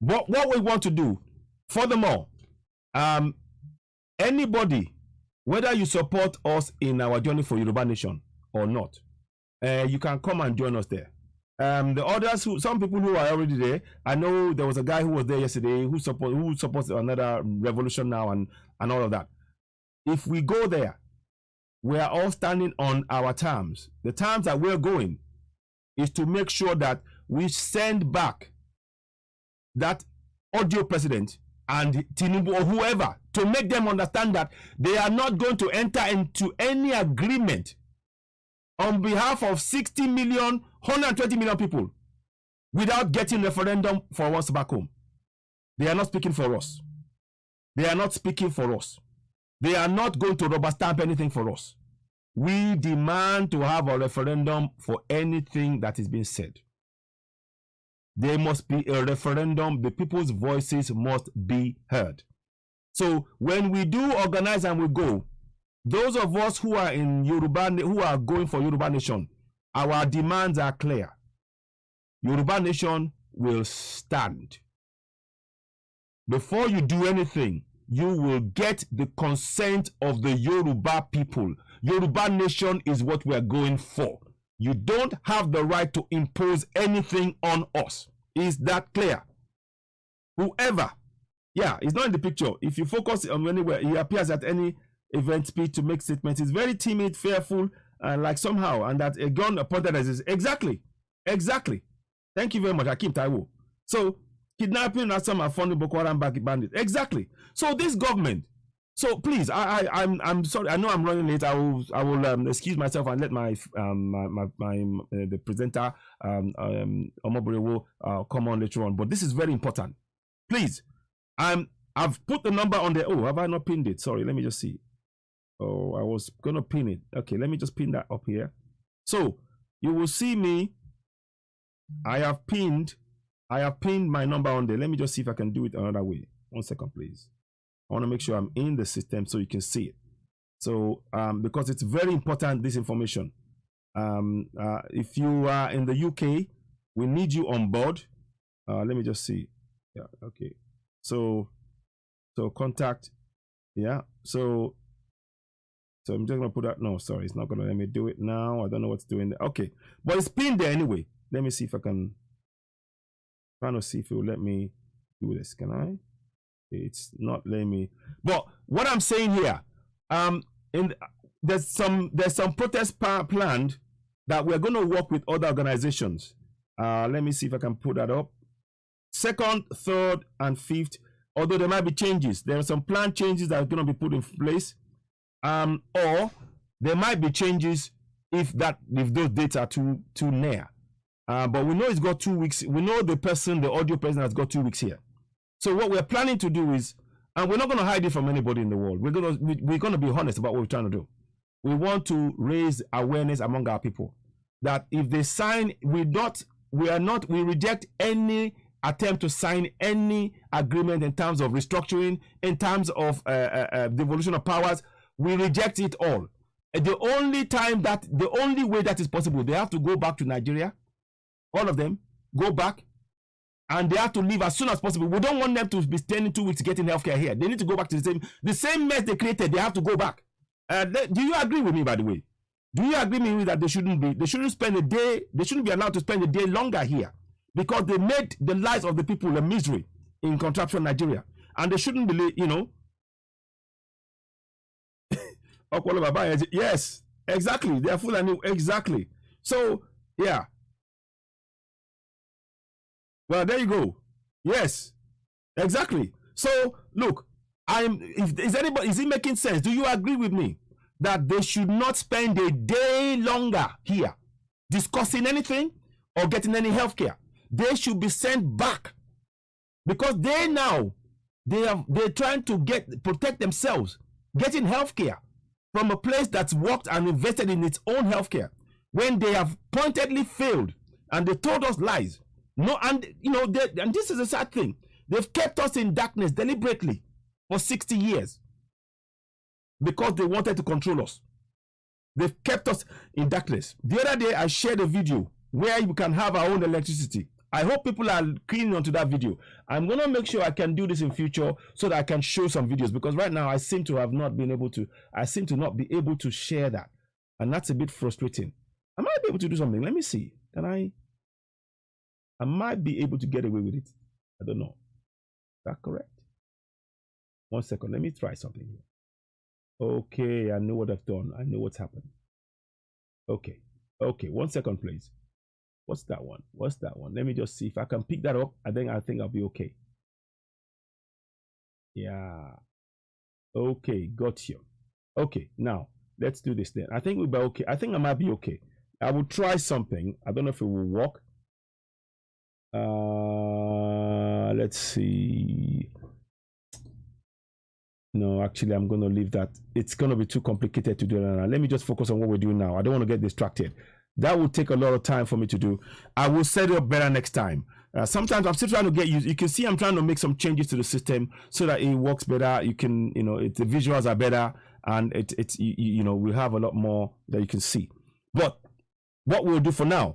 But what we want to do, furthermore, anybody, whether you support us in our journey for Yoruba Nation or not, you can come and join us there. The others, some people who are already there, I know there was a guy who was there yesterday who supports another revolution now and all of that. If we go there, we are all standing on our terms. The terms that we're going is to make sure that we send back that audio president and Tinubu or whoever, to make them understand that they are not going to enter into any agreement on behalf of 60 million, 120 million people without getting referendum for us back home. They are not speaking for us. They are not speaking for us. They are not going to rubber stamp anything for us. We demand to have a referendum for anything that is being said. There must be a referendum. The people's voices must be heard. So when we do organize and we go, those of us who are in Yoruba, who are going for Yoruba Nation, our demands are clear. Yoruba Nation will stand. Before you do anything, you will get the consent of the Yoruba people. Yoruba Nation is what we are going for. You don't have the right to impose anything on us. Is that clear? Whoever, it's not in the picture. If you focus on anywhere, he appears at any event speech to make statements. He's very timid, fearful, and like somehow, and that a gun pointed at his exactly. Thank you very much, Hakim Taiwo. So kidnapping and some are funding Boko Haram bandits. Exactly. So this government. So please, I'm sorry. I know I'm running late. I will excuse myself and let the presenter Omobure will come on later on. But this is very important. Please, I've put the number on there. Oh, have I not pinned it? Sorry, let me just see. Oh, I was gonna pin it. Okay, let me just pin that up here. So you will see me. I have pinned my number on there. Let me just see if I can do it another way. 1 second, please. I want to make sure I'm in the system so you can see it. So because it's very important, this information. If you are in the UK, we need you on board. Let me just see. Yeah, okay. So contact. Yeah. So I'm just gonna put that. No, sorry, it's not gonna let me do it now. I don't know what's doing there. Okay, but it's pinned there anyway. Let me see if I can. Trying to see if it will let me do this. Can I? It's not letting me. But what I'm saying here, there's some protest planned that we're going to work with other organizations. Let me see if I can put that up. 2nd, 3rd, and 5th. Although there might be changes, there are some planned changes that are going to be put in place, or there might be changes if those dates are too near. But we know it's got 2 weeks. We know the audio person has got 2 weeks here. So what we're planning to do is, and we're not going to hide it from anybody in the world. We're going to be honest about what we're trying to do. We want to raise awareness among our people that if they sign, we reject any attempt to sign any agreement in terms of restructuring, in terms of devolution of powers. We reject it all. The only way that is possible, they have to go back to Nigeria. All of them go back, and they have to leave as soon as possible. We don't want them to be spending 2 weeks getting healthcare here. They need to go back to the same mess they created. They have to go back. Do you agree with me, by the way? Do you agree with me that they shouldn't spend a day, they shouldn't be allowed to spend a day longer here, because they made the lives of the people a misery in contraption Nigeria, and they shouldn't be, yes, exactly. They are full and exactly. So yeah. Well, there you go. Yes, exactly. So look, is it making sense? Do you agree with me that they should not spend a day longer here discussing anything or getting any healthcare? They should be sent back, because they're trying to protect themselves, getting healthcare from a place that's worked and invested in its own healthcare, when they have pointedly failed and they told us lies. No, and and this is a sad thing. They've kept us in darkness deliberately for 60 years because they wanted to control us. They've kept us in darkness. The other day, I shared a video where you can have our own electricity. I hope people are keen onto that video. I'm going to make sure I can do this in future so that I can show some videos, because right now I seem to not be able to share that. And that's a bit frustrating. I might be able to do something. Let me see. I might be able to get away with it. I don't know. Is that correct? 1 second. Let me try something here. Okay, I know what I've done. I know what's happened. Okay. 1 second, please. What's that one? Let me just see if I can pick that up. I think I'll be okay. Yeah. Okay, got you. Okay, now let's do this then. I think we'll be okay. I think I might be okay. I will try something. I don't know if it will work. Let's see. No, actually, I'm going to leave that. It's going to be too complicated to do that now. Let me just focus on what we're doing now. I don't want to get distracted. That will take a lot of time for me to do. I will set it up better next time. Sometimes I'm still trying to get used. You can see I'm trying to make some changes to the system so that it works better. You can, the visuals are better, and we have a lot more that you can see. But what we'll do for now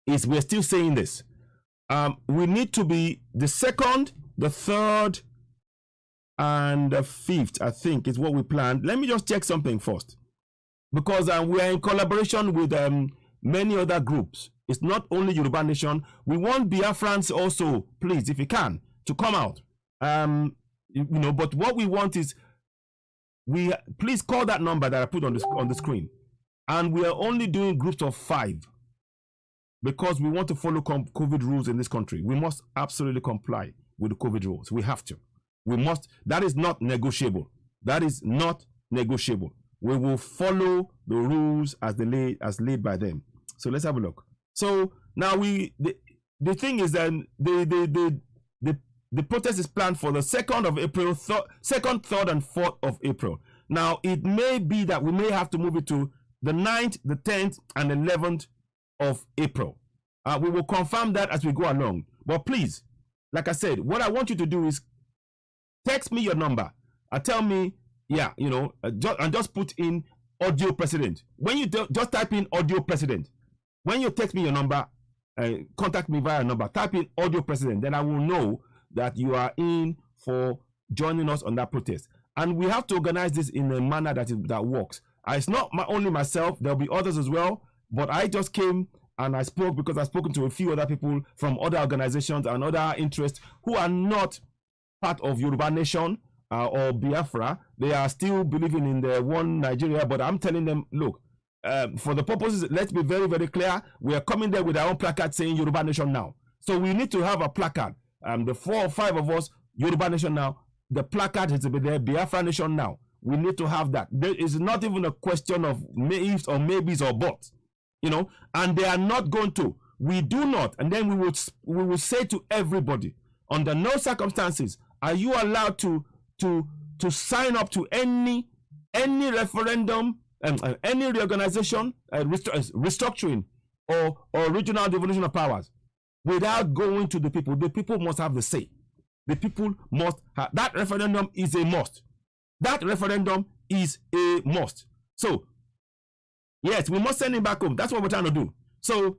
is we're still saying this. We need to be the second, the third, and the fifth, I think, is what we planned. Let me just check something first, because we are in collaboration with many other groups. It's not only Yoruba Nation. We want Biafrans also, please, if you can, to come out. But what we want is, please call that number that I put on the screen, and we are only doing groups of 5. Because we want to follow COVID rules in this country. We must absolutely comply with the COVID rules. We have to. We must. That is not negotiable. That is not negotiable. We will follow the rules as laid by them. So let's have a look. So now the thing is that the protest is planned for the 2nd of April, 2nd, 3rd, and 4th of April. Now it may be that we may have to move it to the 9th, the 10th, and 11th of April. We will confirm that as we go along. But please, like I said, what I want you to do is text me your number and tell me, and just put in audio president. When you just type in audio president, when you text me your number, contact me via number, type in audio president, then I will know that you are in for joining us on that protest. And we have to organize this in a manner that works. It's not only myself, there'll be others as well. But I just came and I spoke because I've spoken to a few other people from other organizations and other interests who are not part of Yoruba Nation or Biafra. They are still believing in the one Nigeria, but I'm telling them, look, for the purposes, let's be very, very clear. We are coming there with our own placard saying Yoruba Nation now. So we need to have a placard. The 4 or 5 of us, Yoruba Nation now. The placard has to be there, Biafra Nation now. We need to have that. There is not even a question of ifs or maybes or buts. And they are not going to. We do not, and then we will say to everybody, under no circumstances are you allowed to sign up to any referendum, any reorganization, restructuring, or regional devolution of powers. without going to the people. The people must have the say. The people must have, that referendum is a must. That referendum is a must. So, yes, we must send him back home. That's what we're trying to do. So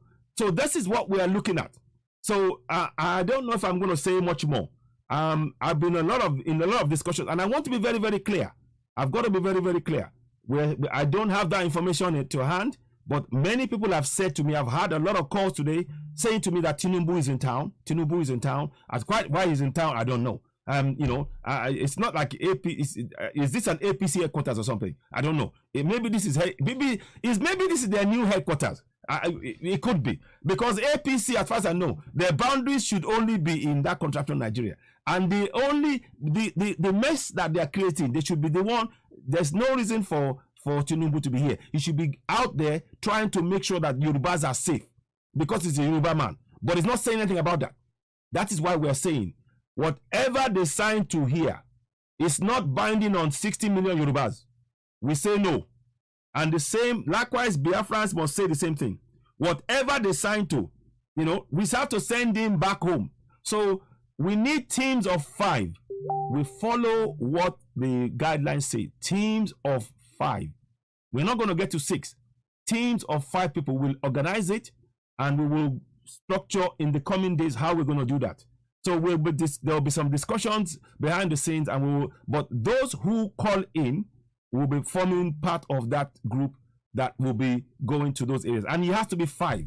this is what we are looking at. So I don't know if I'm going to say much more. I've been in a lot of discussions, and I want to be very, very clear. I've got to be very, very clear. I don't have that information to hand, but many people have said to me, I've had a lot of calls today saying to me that Tinubu is in town. Tinubu is in town. As quite why he's in town, I don't know. It's not like AP. Is this an APC headquarters or something? I don't know. Maybe this is their new headquarters. It could be, because APC, as far as I know, their boundaries should only be in that contraption Nigeria, and the mess that they are creating, they should be the one. There's no reason for Tinubu to be here. He should be out there trying to make sure that Yorubas are safe, because he's a Yoruba man. But he's not saying anything about that. That is why we are saying whatever they sign to here is not binding on 60 million Yorubas. We say no. And the same, likewise, Biafrans must say the same thing. Whatever they sign to, we have to send him back home. So we need teams of 5. We follow what the guidelines say. Teams of 5. We're not going to get to 6. Teams of 5 people will organize it, and we will structure in the coming days how we're going to do that. So there will be some discussions behind the scenes, and but those who call in will be forming part of that group that will be going to those areas. And it has to be 5.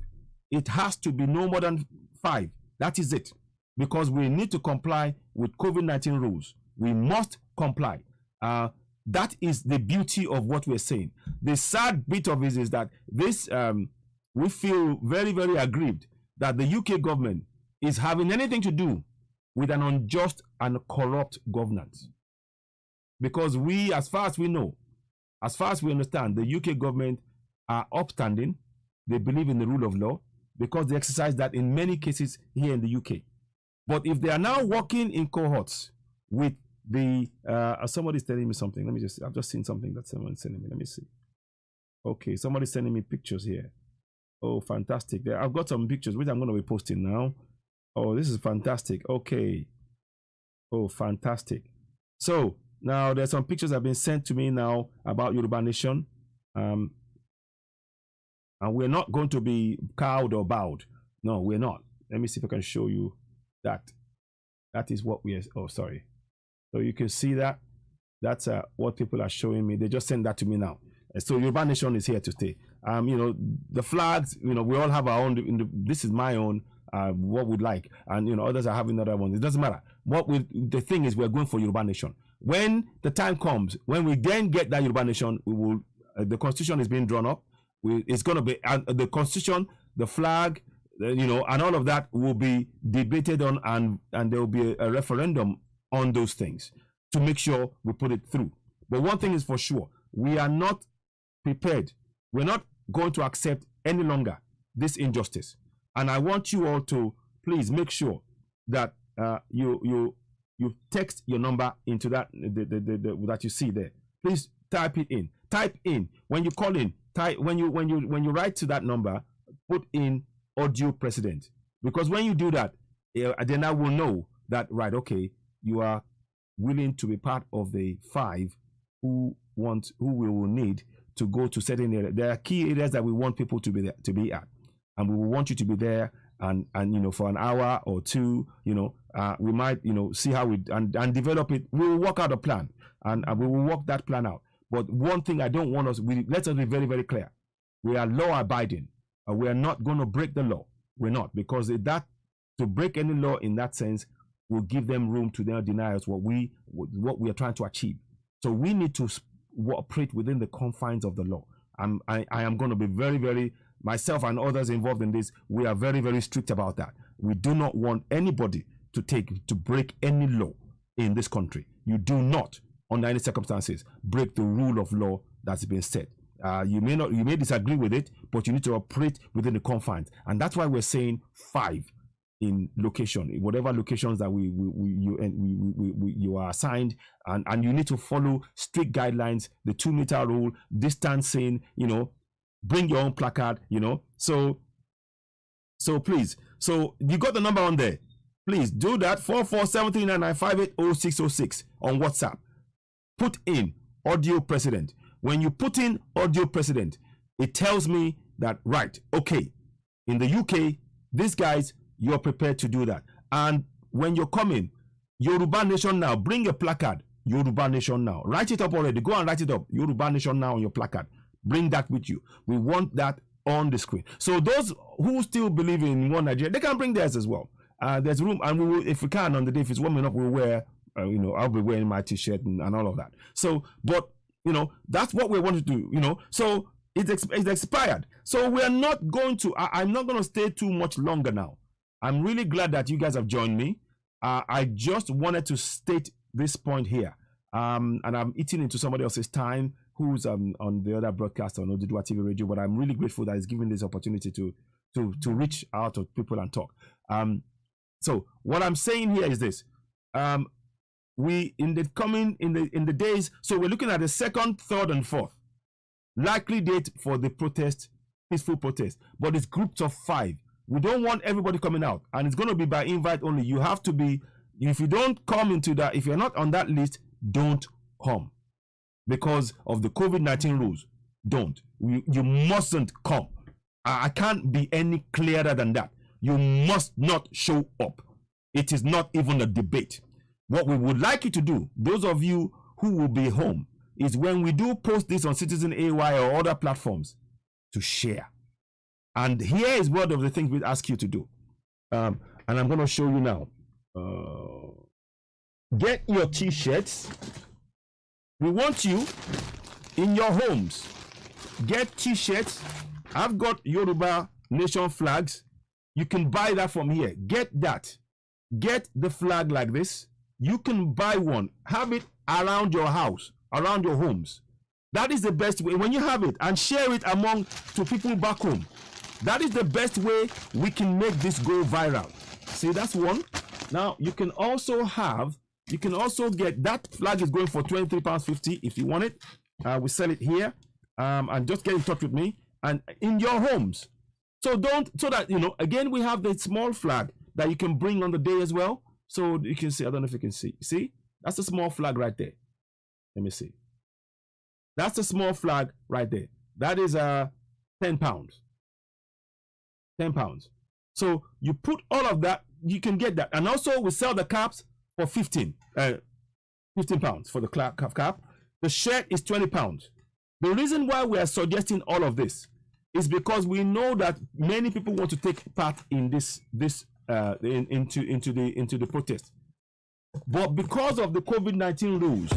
It has to be no more than 5. That is it. Because we need to comply with COVID-19 rules. We must comply. That is the beauty of what we're saying. The sad bit of it is that this, we feel very, very aggrieved that the UK government is having anything to do with an unjust and corrupt governance. Because we, as far as we know, as far as we understand, the UK government are upstanding. They believe in the rule of law, because they exercise that in many cases here in the UK. But if they are now working in cohorts with the, somebody's telling me something. I've just seen something that someone's sending me. Let me see. Okay, somebody's sending me pictures here. Oh, fantastic. I've got some pictures, which I'm going to be posting now. Oh, this is fantastic. Okay. Oh, fantastic. So, now, there's some pictures that have been sent to me now about Yoruba Nation. And we're not going to be cowed or bowed. No, we're not. Let me see if I can show you that. That is what we are. Oh, sorry. So you can see that. That's what people are showing me. They just sent that to me now. So Yoruba Nation is here to stay. The flags, we all have our own. This is my own. What we'd like. And, others are having other ones. It doesn't matter. The thing is, we're going for Yoruba Nation. When the time comes, when we then get that Yoruba Nation, we will. The constitution is being drawn up. It's going to be the constitution, the flag, and all of that will be debated on, and there will be a referendum on those things to make sure we put it through. But one thing is for sure: we are not prepared. We're not going to accept any longer this injustice. And I want you all to please make sure that you text your number into that that you see there. Please type it in. Type in when you call in. Type when you write to that number. Put in audio president, because when you do that, then I will know that, right, okay, you are willing to be part of the 5 who we will need to go to certain areas. There are key areas that we want people to be there, to be at, and we will want you to be there. And for an hour or 2, we might see how we and develop it. We will work out a plan, and we will work that plan out. But one thing I don't want us, let us be very, very clear. We are law abiding. We are not going to break the law. We're not, because to break any law in that sense will give them room to then deny us what we are trying to achieve. So we need to operate within the confines of the law. I am going to be very, very, myself and others involved in this, we are very, very strict about that. We do not want anybody to break any law in this country. You do not, under any circumstances, break the rule of law that's been set. You may disagree with it, but you need to operate within the confines, and that's why we're saying 5 in location, in whatever locations that you are assigned, and you need to follow strict guidelines, the 2-meter rule, distancing, bring your own placard, so So please, so you got the number on there. Please do that. 4473995800606 on WhatsApp. Put in audio president. When you put in audio president, it tells me that, right, okay, in the UK, these guys, you're prepared to do that. And when you're coming, Yoruba Nation Now, bring a placard. Yoruba Nation Now. Write it up already. Go and write it up. Yoruba Nation Now on your placard. Bring that with you. We want that on the screen. So those who still believe in one Nigeria, they can bring theirs as well. There's room, and we will, if we can, on the day, if it's warm enough, we'll wear, I'll be wearing my t-shirt and all of that. So, but, that's what we want to do, So it's expired. So we're not going to, I'm not going to stay too much longer now. I'm really glad that you guys have joined me. I just wanted to state this point here. And I'm eating into somebody else's time who's on the other broadcast on Odudua TV Radio, but I'm really grateful that he's given this opportunity to reach out to people and talk. So what I'm saying here is this. We in the days, so we're looking at the 2nd, 3rd, and 4th likely date for the protest, peaceful protest, but it's groups of 5. We don't want everybody coming out, and it's going to be by invite only. You have to be, if you don't come into that, if you're not on that list, don't come because of the COVID-19 rules. Don't. You mustn't come. I can't be any clearer than that. You must not show up. It is not even a debate. What we would like you to do, those of you who will be home, is when we do post this on Citizen AY or other platforms, to share. And here is one of the things we ask you to do. And I'm going to show you now. Get your t-shirts. We want you in your homes. Get t-shirts. I've got Yoruba Nation flags. You can buy that from here. Get that. Get the flag like this. You can buy one. Have it around your house, around your homes. That is the best way. When you have it, and share it to people back home. That is the best way we can make this go viral. See, that's one. Now, you can also get, that flag is going for £23.50 if you want it. We sell it here. And just get in touch with me and in your homes. So that, again, we have the small flag that you can bring on the day as well. So you can see, I don't know if you can see. See, that's a small flag right there. Let me see. That's a small flag right there. That is £10. £10. So you put all of that, you can get that. And also we sell the caps for £15 for the cap. The shirt is £20. The reason why we are suggesting all of this is because we know that many people want to take part in into the protest. But because of the COVID-19 rules,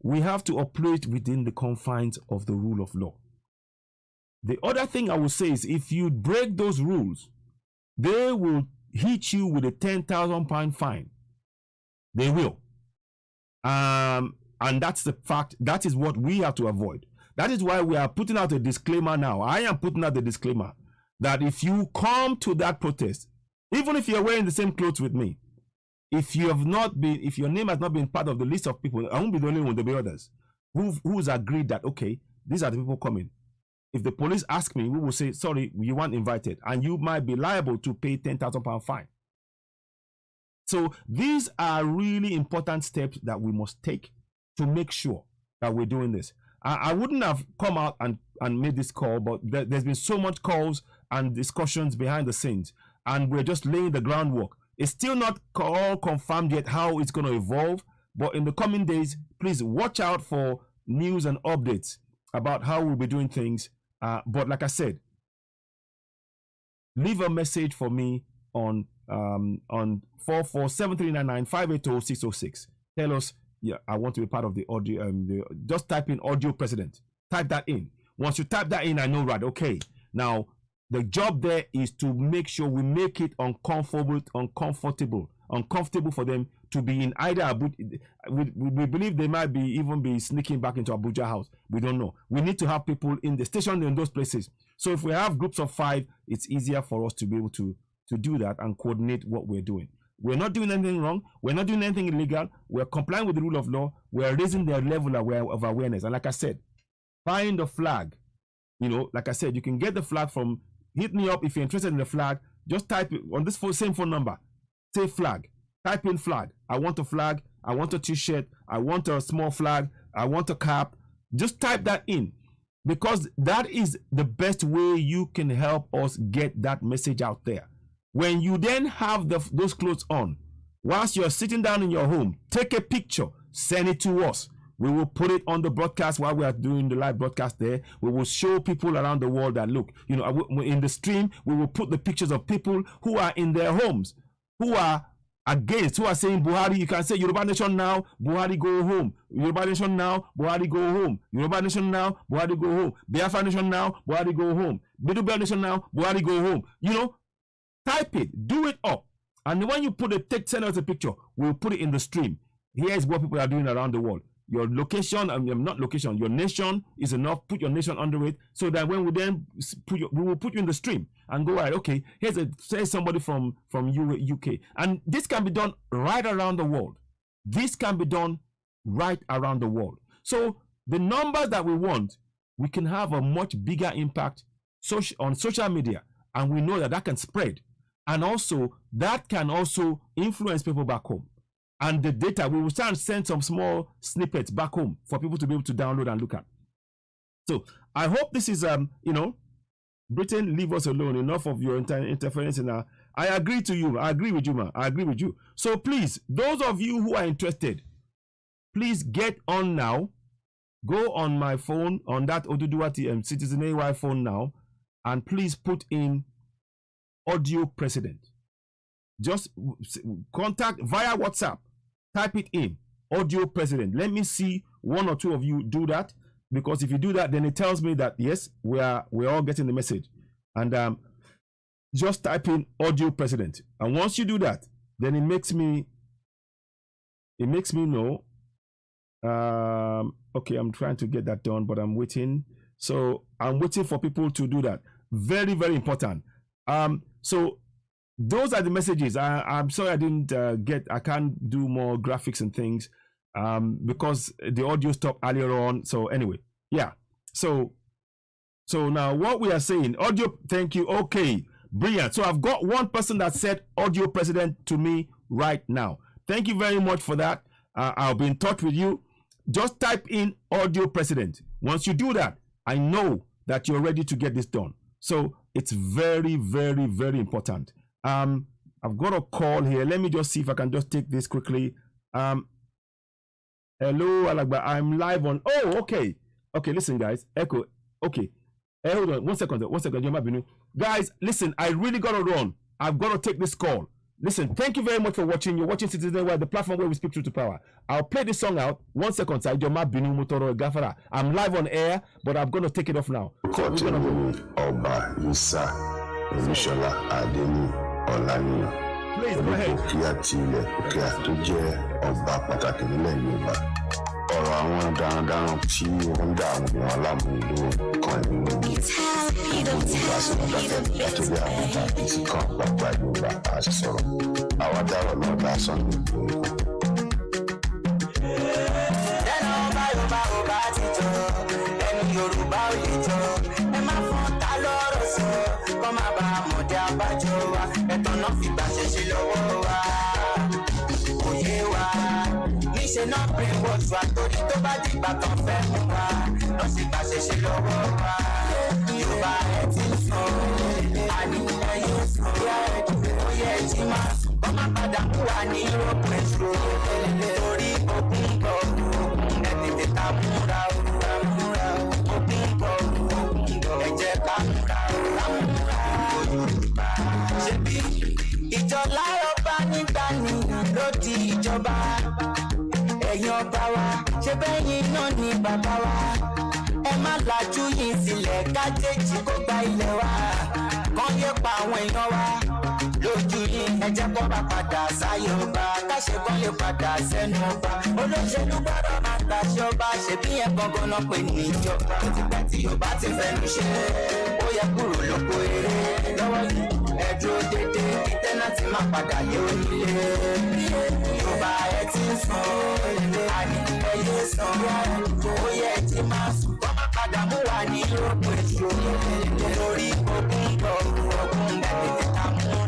we have to operate within the confines of the rule of law. The other thing I will say is, if you break those rules, they will hit you with a £10,000 fine. They will. And that's the fact. That is what we have to avoid. That is why we are putting out a disclaimer now. I am putting out the disclaimer that if you come to that protest, even if you're wearing the same clothes with me, if your name has not been part of the list of people, I won't be the only one, there'll be others who's agreed that, okay, these are the people coming. If the police ask me, we will say, sorry, you weren't invited, and you might be liable to pay £10,000 fine. So these are really important steps that we must take to make sure that we're doing this. I wouldn't have come out and made this call, but there's been so much calls and discussions behind the scenes, and we're just laying the groundwork. It's still not all confirmed yet how it's going to evolve, but in the coming days, please watch out for news and updates about how we'll be doing things. But like I said, leave a message for me on 4473995800606. Tell us, yeah, I want to be part of the audio. Just type in audio president. Type that in. Once you type that in, I know, right? Okay. Now the job there is to make sure we make it uncomfortable for them to be in either Abuja. We believe they might even be sneaking back into Abuja house. We don't know. We need to have people in the station in those places. So if we have groups of 5, it's easier for us to be able to do that and coordinate what we're doing. We're not doing anything wrong. We're not doing anything illegal. We're complying with the rule of law. We're raising their level of awareness. And like I said, find a flag. Like I said, you can get the flag from, hit me up if you're interested in the flag. just type it on this same phone number. Say flag. Type in flag. I want a flag. I want a t-shirt. I want a small flag. I want a cap. Just type that in, because that is the best way you can help us get that message out there. When you then have those clothes on, whilst you're sitting down in your home, take a picture, send it to us. We will put it on the broadcast while we are doing the live broadcast there. We will show people around the world that, look, you know, in the stream, we will put the pictures of people who are in their homes, who are against, who are saying Buhari. You can say Yoruba Nation now, Buhari go home. Yoruba Nation now, Buhari go home. Yoruba Nation now, Buhari go home. Biafra Nation now, Buhari go home. Middle Belt Nation now, Buhari go home. You know, type it, do it up. And when you put it, send us a picture, we'll put it in the stream. Here is what people are doing around the world. Your location, not location, your nation is enough. Put your nation under it, so that when we then we will put you in the stream and go, right, okay, here's somebody from UK. And this can be done right around the world. This can be done right around the world. So the numbers that we want, we can have a much bigger impact on social media. And we know that can spread. And also, that can also influence people back home. And the data, we will start and send some small snippets back home for people to be able to download and look at. So I hope this is, you know, Britain, leave us alone. Enough of your interference in our. I agree to you. I agree with you, man. I agree with you. So please, those of you who are interested, please get on now. Go on my phone, on that Oduduwa Citizen AY phone now, and please put in audio president. Just contact via WhatsApp. Type it in, audio president. Let me see one or two of you do that, because if you do that, then it tells me that yes, we're all getting the message. And just type in audio president. And once you do that, then it makes me know. Okay, I'm trying to get that done, but I'm waiting. So I'm waiting for people to do that. Very, very important. So those are the messages. I'm sorry I didn't I can't do more graphics and things because the audio stopped earlier on. So anyway, yeah. So now what we are saying, audio, thank you. Okay, brilliant. So I've got one person that said audio president to me right now. Thank you very much for that. I'll be in touch with you. Just type in audio president. Once you do that, I know that you're ready to get this done. So it's very, very, very important. I've got a call here. Let me just see if I can just take this quickly. Hello, Alagba. I'm live on. Oh, okay. Okay, listen, guys. Echo. Okay. Hold on. One second. Guys, listen. I really got to run. I've got to take this call. Listen, thank you very much for watching. You're watching Citizen World, the platform where we speak truth to power. I'll play this song out. 1 second, sir. I'm live on air, but I'm going to take it off now. So we're going to... Please, go ahead. ọ̀rọ̀ àwọn darandaran tí ó ń dá àwọn ènìyàn aláàmúlò kan ní Yorùbá sí wọn dákẹ́ látòlé àwọn tàbí sí kan pàpà Yorùbá a sì sọ̀rọ̀ àwọn dárò náà lásán ní ìlú Èkó. Ẹnu ọba ti jọ ẹnu Yorùbá ò lè jọ ẹ má fọ́n ta lọ́rọ̀ sọ kó má ba àmọ̀dé abájọ wa ẹ̀tọ́ náà fi gbà ṣẹṣẹ lọ́wọ́ wa òye wa. Níṣẹ́ náà brainwash wa torí tó bá dìgbà tán fẹ́ mú wa lọ sí bá ṣe ṣe lọ́wọ́ wa. Yorùbá ẹ ti ń sọ àní ẹ yóò sọ ó yẹ jí máa sùn kọ́ má padà mú wa ní rope metro torí ogun bọ̀ ẹ tètè ká múra ogun bọ̀ ẹ jẹ́ ká múra Yorùbá. Ṣebí ìjọ láyọ̀ bá nígbà ní ló di ìjọba. Ẹ̀yin ọba wa ṣe bẹ́yìn náà ni bàbá wa ẹ má lajú yìí sílẹ̀ kájèjì kó gba ilẹ̀ wa kàn yé pa àwọn èèyàn wa lójú yìí ẹ jẹ́ kó bá padà sáyé ọba káṣe kán lè padà sẹ́nu ọba olóṣèlú gbọ́dọ̀ máa gbàṣẹ ọba ṣèbí yẹn gangan náà pè ní ìjọba tipẹ́ tí Yorùbá ti fẹnu ṣe ó yẹ kúrò lóko eré lọ́wọ́ yìí ẹ dúró dédé kí tẹ́nàtì má padà lé onílé Yorùbá ẹ ti ń sùn àní ẹ yé sàn ó yẹ ẹ ti máa sùn kọ́ má padà mú wa ní rope metro lórí ogun bọ̀ ogun ẹ̀ tètè ká mú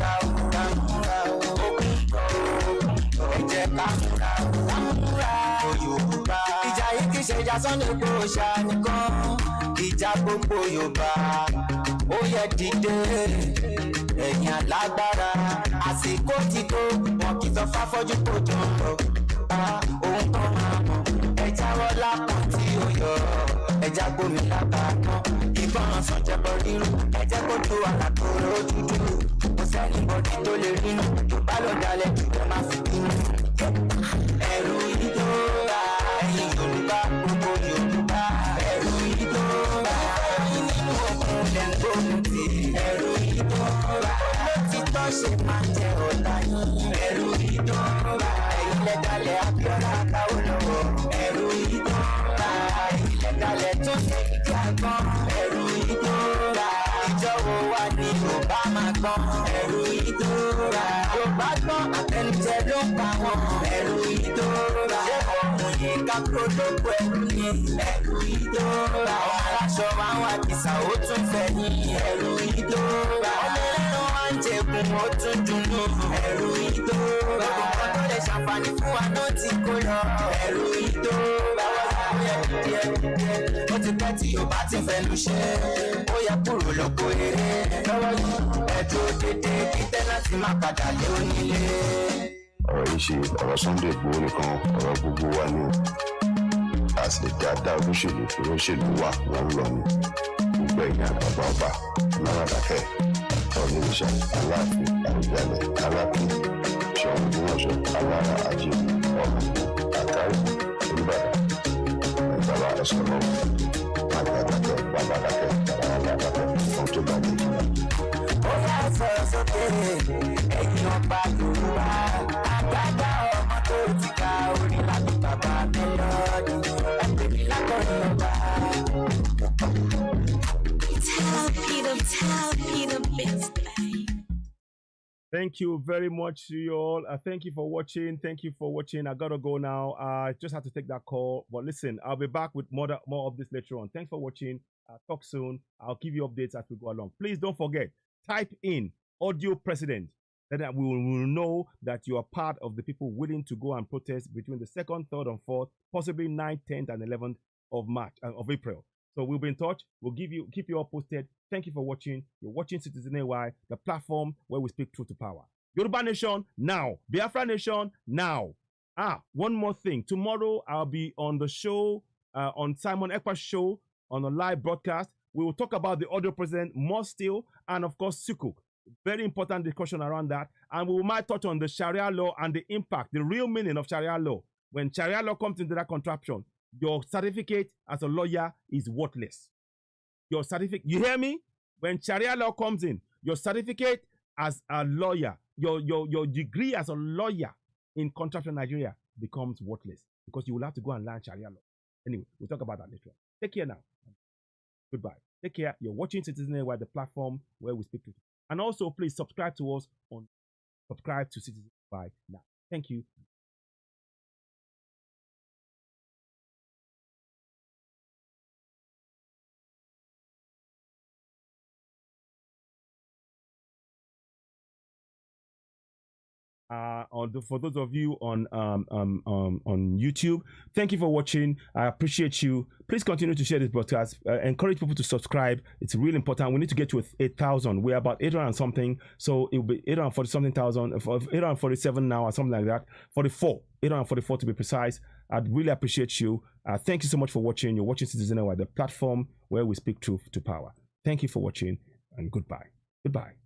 ìjà Sunday kò ṣàníkan ìjà gbogbo Yorùbá ó yẹ dìde ẹ̀yin alágbára àsìkò ti tó wọn kì í sọ fáfọ́jú kò tó ń lọ ohun tó máa mọ̀ ẹ jáwọ́ lápò tí ó yọ ẹja gómi lábàámọ́ ìbọn sàn jẹ́bọ̀ rírú ẹjẹ́ kó tó àlàkòrò dúdú kò sẹ́ni bọ́dí tó lè rínú tó bá lọ dalẹ̀ jù lọ máa fi bínú. ẹ̀rù yìí tó ra ẹ̀yin Yorùbá gbogbo Yorùbá ẹ̀rù yìí tó ra ẹ̀yin nínú òkun lẹ́ ń gbógun tì ẹ̀rù yìí tó ra ló ti tọ́ ṣe máa jẹ ọ̀la yín ẹ̀rù yìí tó ra ẹ̀yin lẹ́dálẹ̀ Abíọ́lá káwọ́ lọ́wọ́ ẹ̀rù yìí tó ra ẹ̀yin lẹ́dálẹ̀ tó ṣe ìjà gbọ́n ẹ̀rù yìí tó ra ìjọwọ́ wa ni Yorùbá máa gbọ́n ẹ̀rù yìí tó ra Yorùbá gbọ́n àtẹnujẹ ló ń pa wọn ẹ̀rù yìí tó ra ọmọ yìí kákúrò lóko ẹ̀rù ni ẹ̀rù yìí tó ra ọmọ aláṣọ máa ń wá kìsà ó tún fẹ́ ní ẹ̀rù yìí tó ra ọmọ ẹlẹ́nu máa ń jẹ̀kùn ó tún dùnnú ẹ̀rù yìí tó ra ọmọ tó lè ṣàǹfààní fún wa náà ti kó lọ ẹ̀rù yìí tó ra ó ti pẹ́ tí Yorùbá ti fẹnu ṣe ó yẹ kúrò lóko eré lọ́wọ́ yìí ẹ̀dùn dédé kí tẹ́nàtì má padà lé onílé. ọ̀rọ̀ yìí ṣe ọ̀rọ̀ Sunday Igboho nìkan ọ̀rọ̀ gbogbo wa ni a sì dáadáa olóṣèlú wa wọ́n ń lọ ní gbogbo ẹ̀yìn àgbàgbà ọba náírà Ọ̀nìrìṣà Aláàfin Àwùjalẹ̀ Aláàfin Ṣọ̀ún Ògbómọ̀ṣọ́ Alára Ajé ọmọ Àkàrí Olúbàdàn bàbá ẹ̀sọ́ náà àgbàdàkẹ́ bàbá dàkẹ́ àgbàdàkẹ́ ohun tó bá dé. ó yà sọ̀rọ̀ sókè ẹ̀yin ọba Yorùbá àgbàgbà ọmọ tó ti ka orin láti bàbá mélòdì ẹ̀pẹ̀ mi lákọ̀ọ́rin ọba. Tell Peter best. Thank you very much to you all. Thank you for watching. Thank you for watching. I gotta go now. I just had to take that call. But listen, I'll be back with more of this later on. Thanks for watching. I'll talk soon. I'll give you updates as we go along. Please don't forget, type in audio president. Then we will know that you are part of the people willing to go and protest between the 2nd, 3rd, and 4th, possibly 9th, 10th, and 11th of April. So we'll be in touch. We'll keep you all posted. Thank you for watching. You're watching Citizen AY, the platform where we speak truth to power. Yoruba Nation, now. Biafra Nation, now. One more thing. Tomorrow, I'll be on the show, on Simon Ekpa's show, on a live broadcast. We will talk about the audio president more still, and of course, Sukuk. Very important discussion around that. And we might touch on the Sharia law and the impact, the real meaning of Sharia law. When Sharia law comes into that contraption, your certificate as a lawyer is worthless. Your certificate, you hear me? When Sharia law comes in, your certificate as a lawyer, your degree as a lawyer in contraption Nigeria becomes worthless because you will have to go and learn Sharia law. Anyway, we'll talk about that later. Take care now. Goodbye. Take care. You're watching Citizen AY, the platform where we speak to you. And also, please subscribe to us subscribe to Citizen AY now. Thank you. For those of you on YouTube, thank you for watching. I appreciate you. Please continue to share this broadcast. Encourage people to subscribe. It's really important. We need to get to 8,000. We're about 800 and something, so it will be 840 something thousand, 847 now or something like that. 844 to be precise. I'd really appreciate you. Thank you so much for watching. You're watching Citizen AY, the platform where we speak truth to power. Thank you for watching, and goodbye. Goodbye.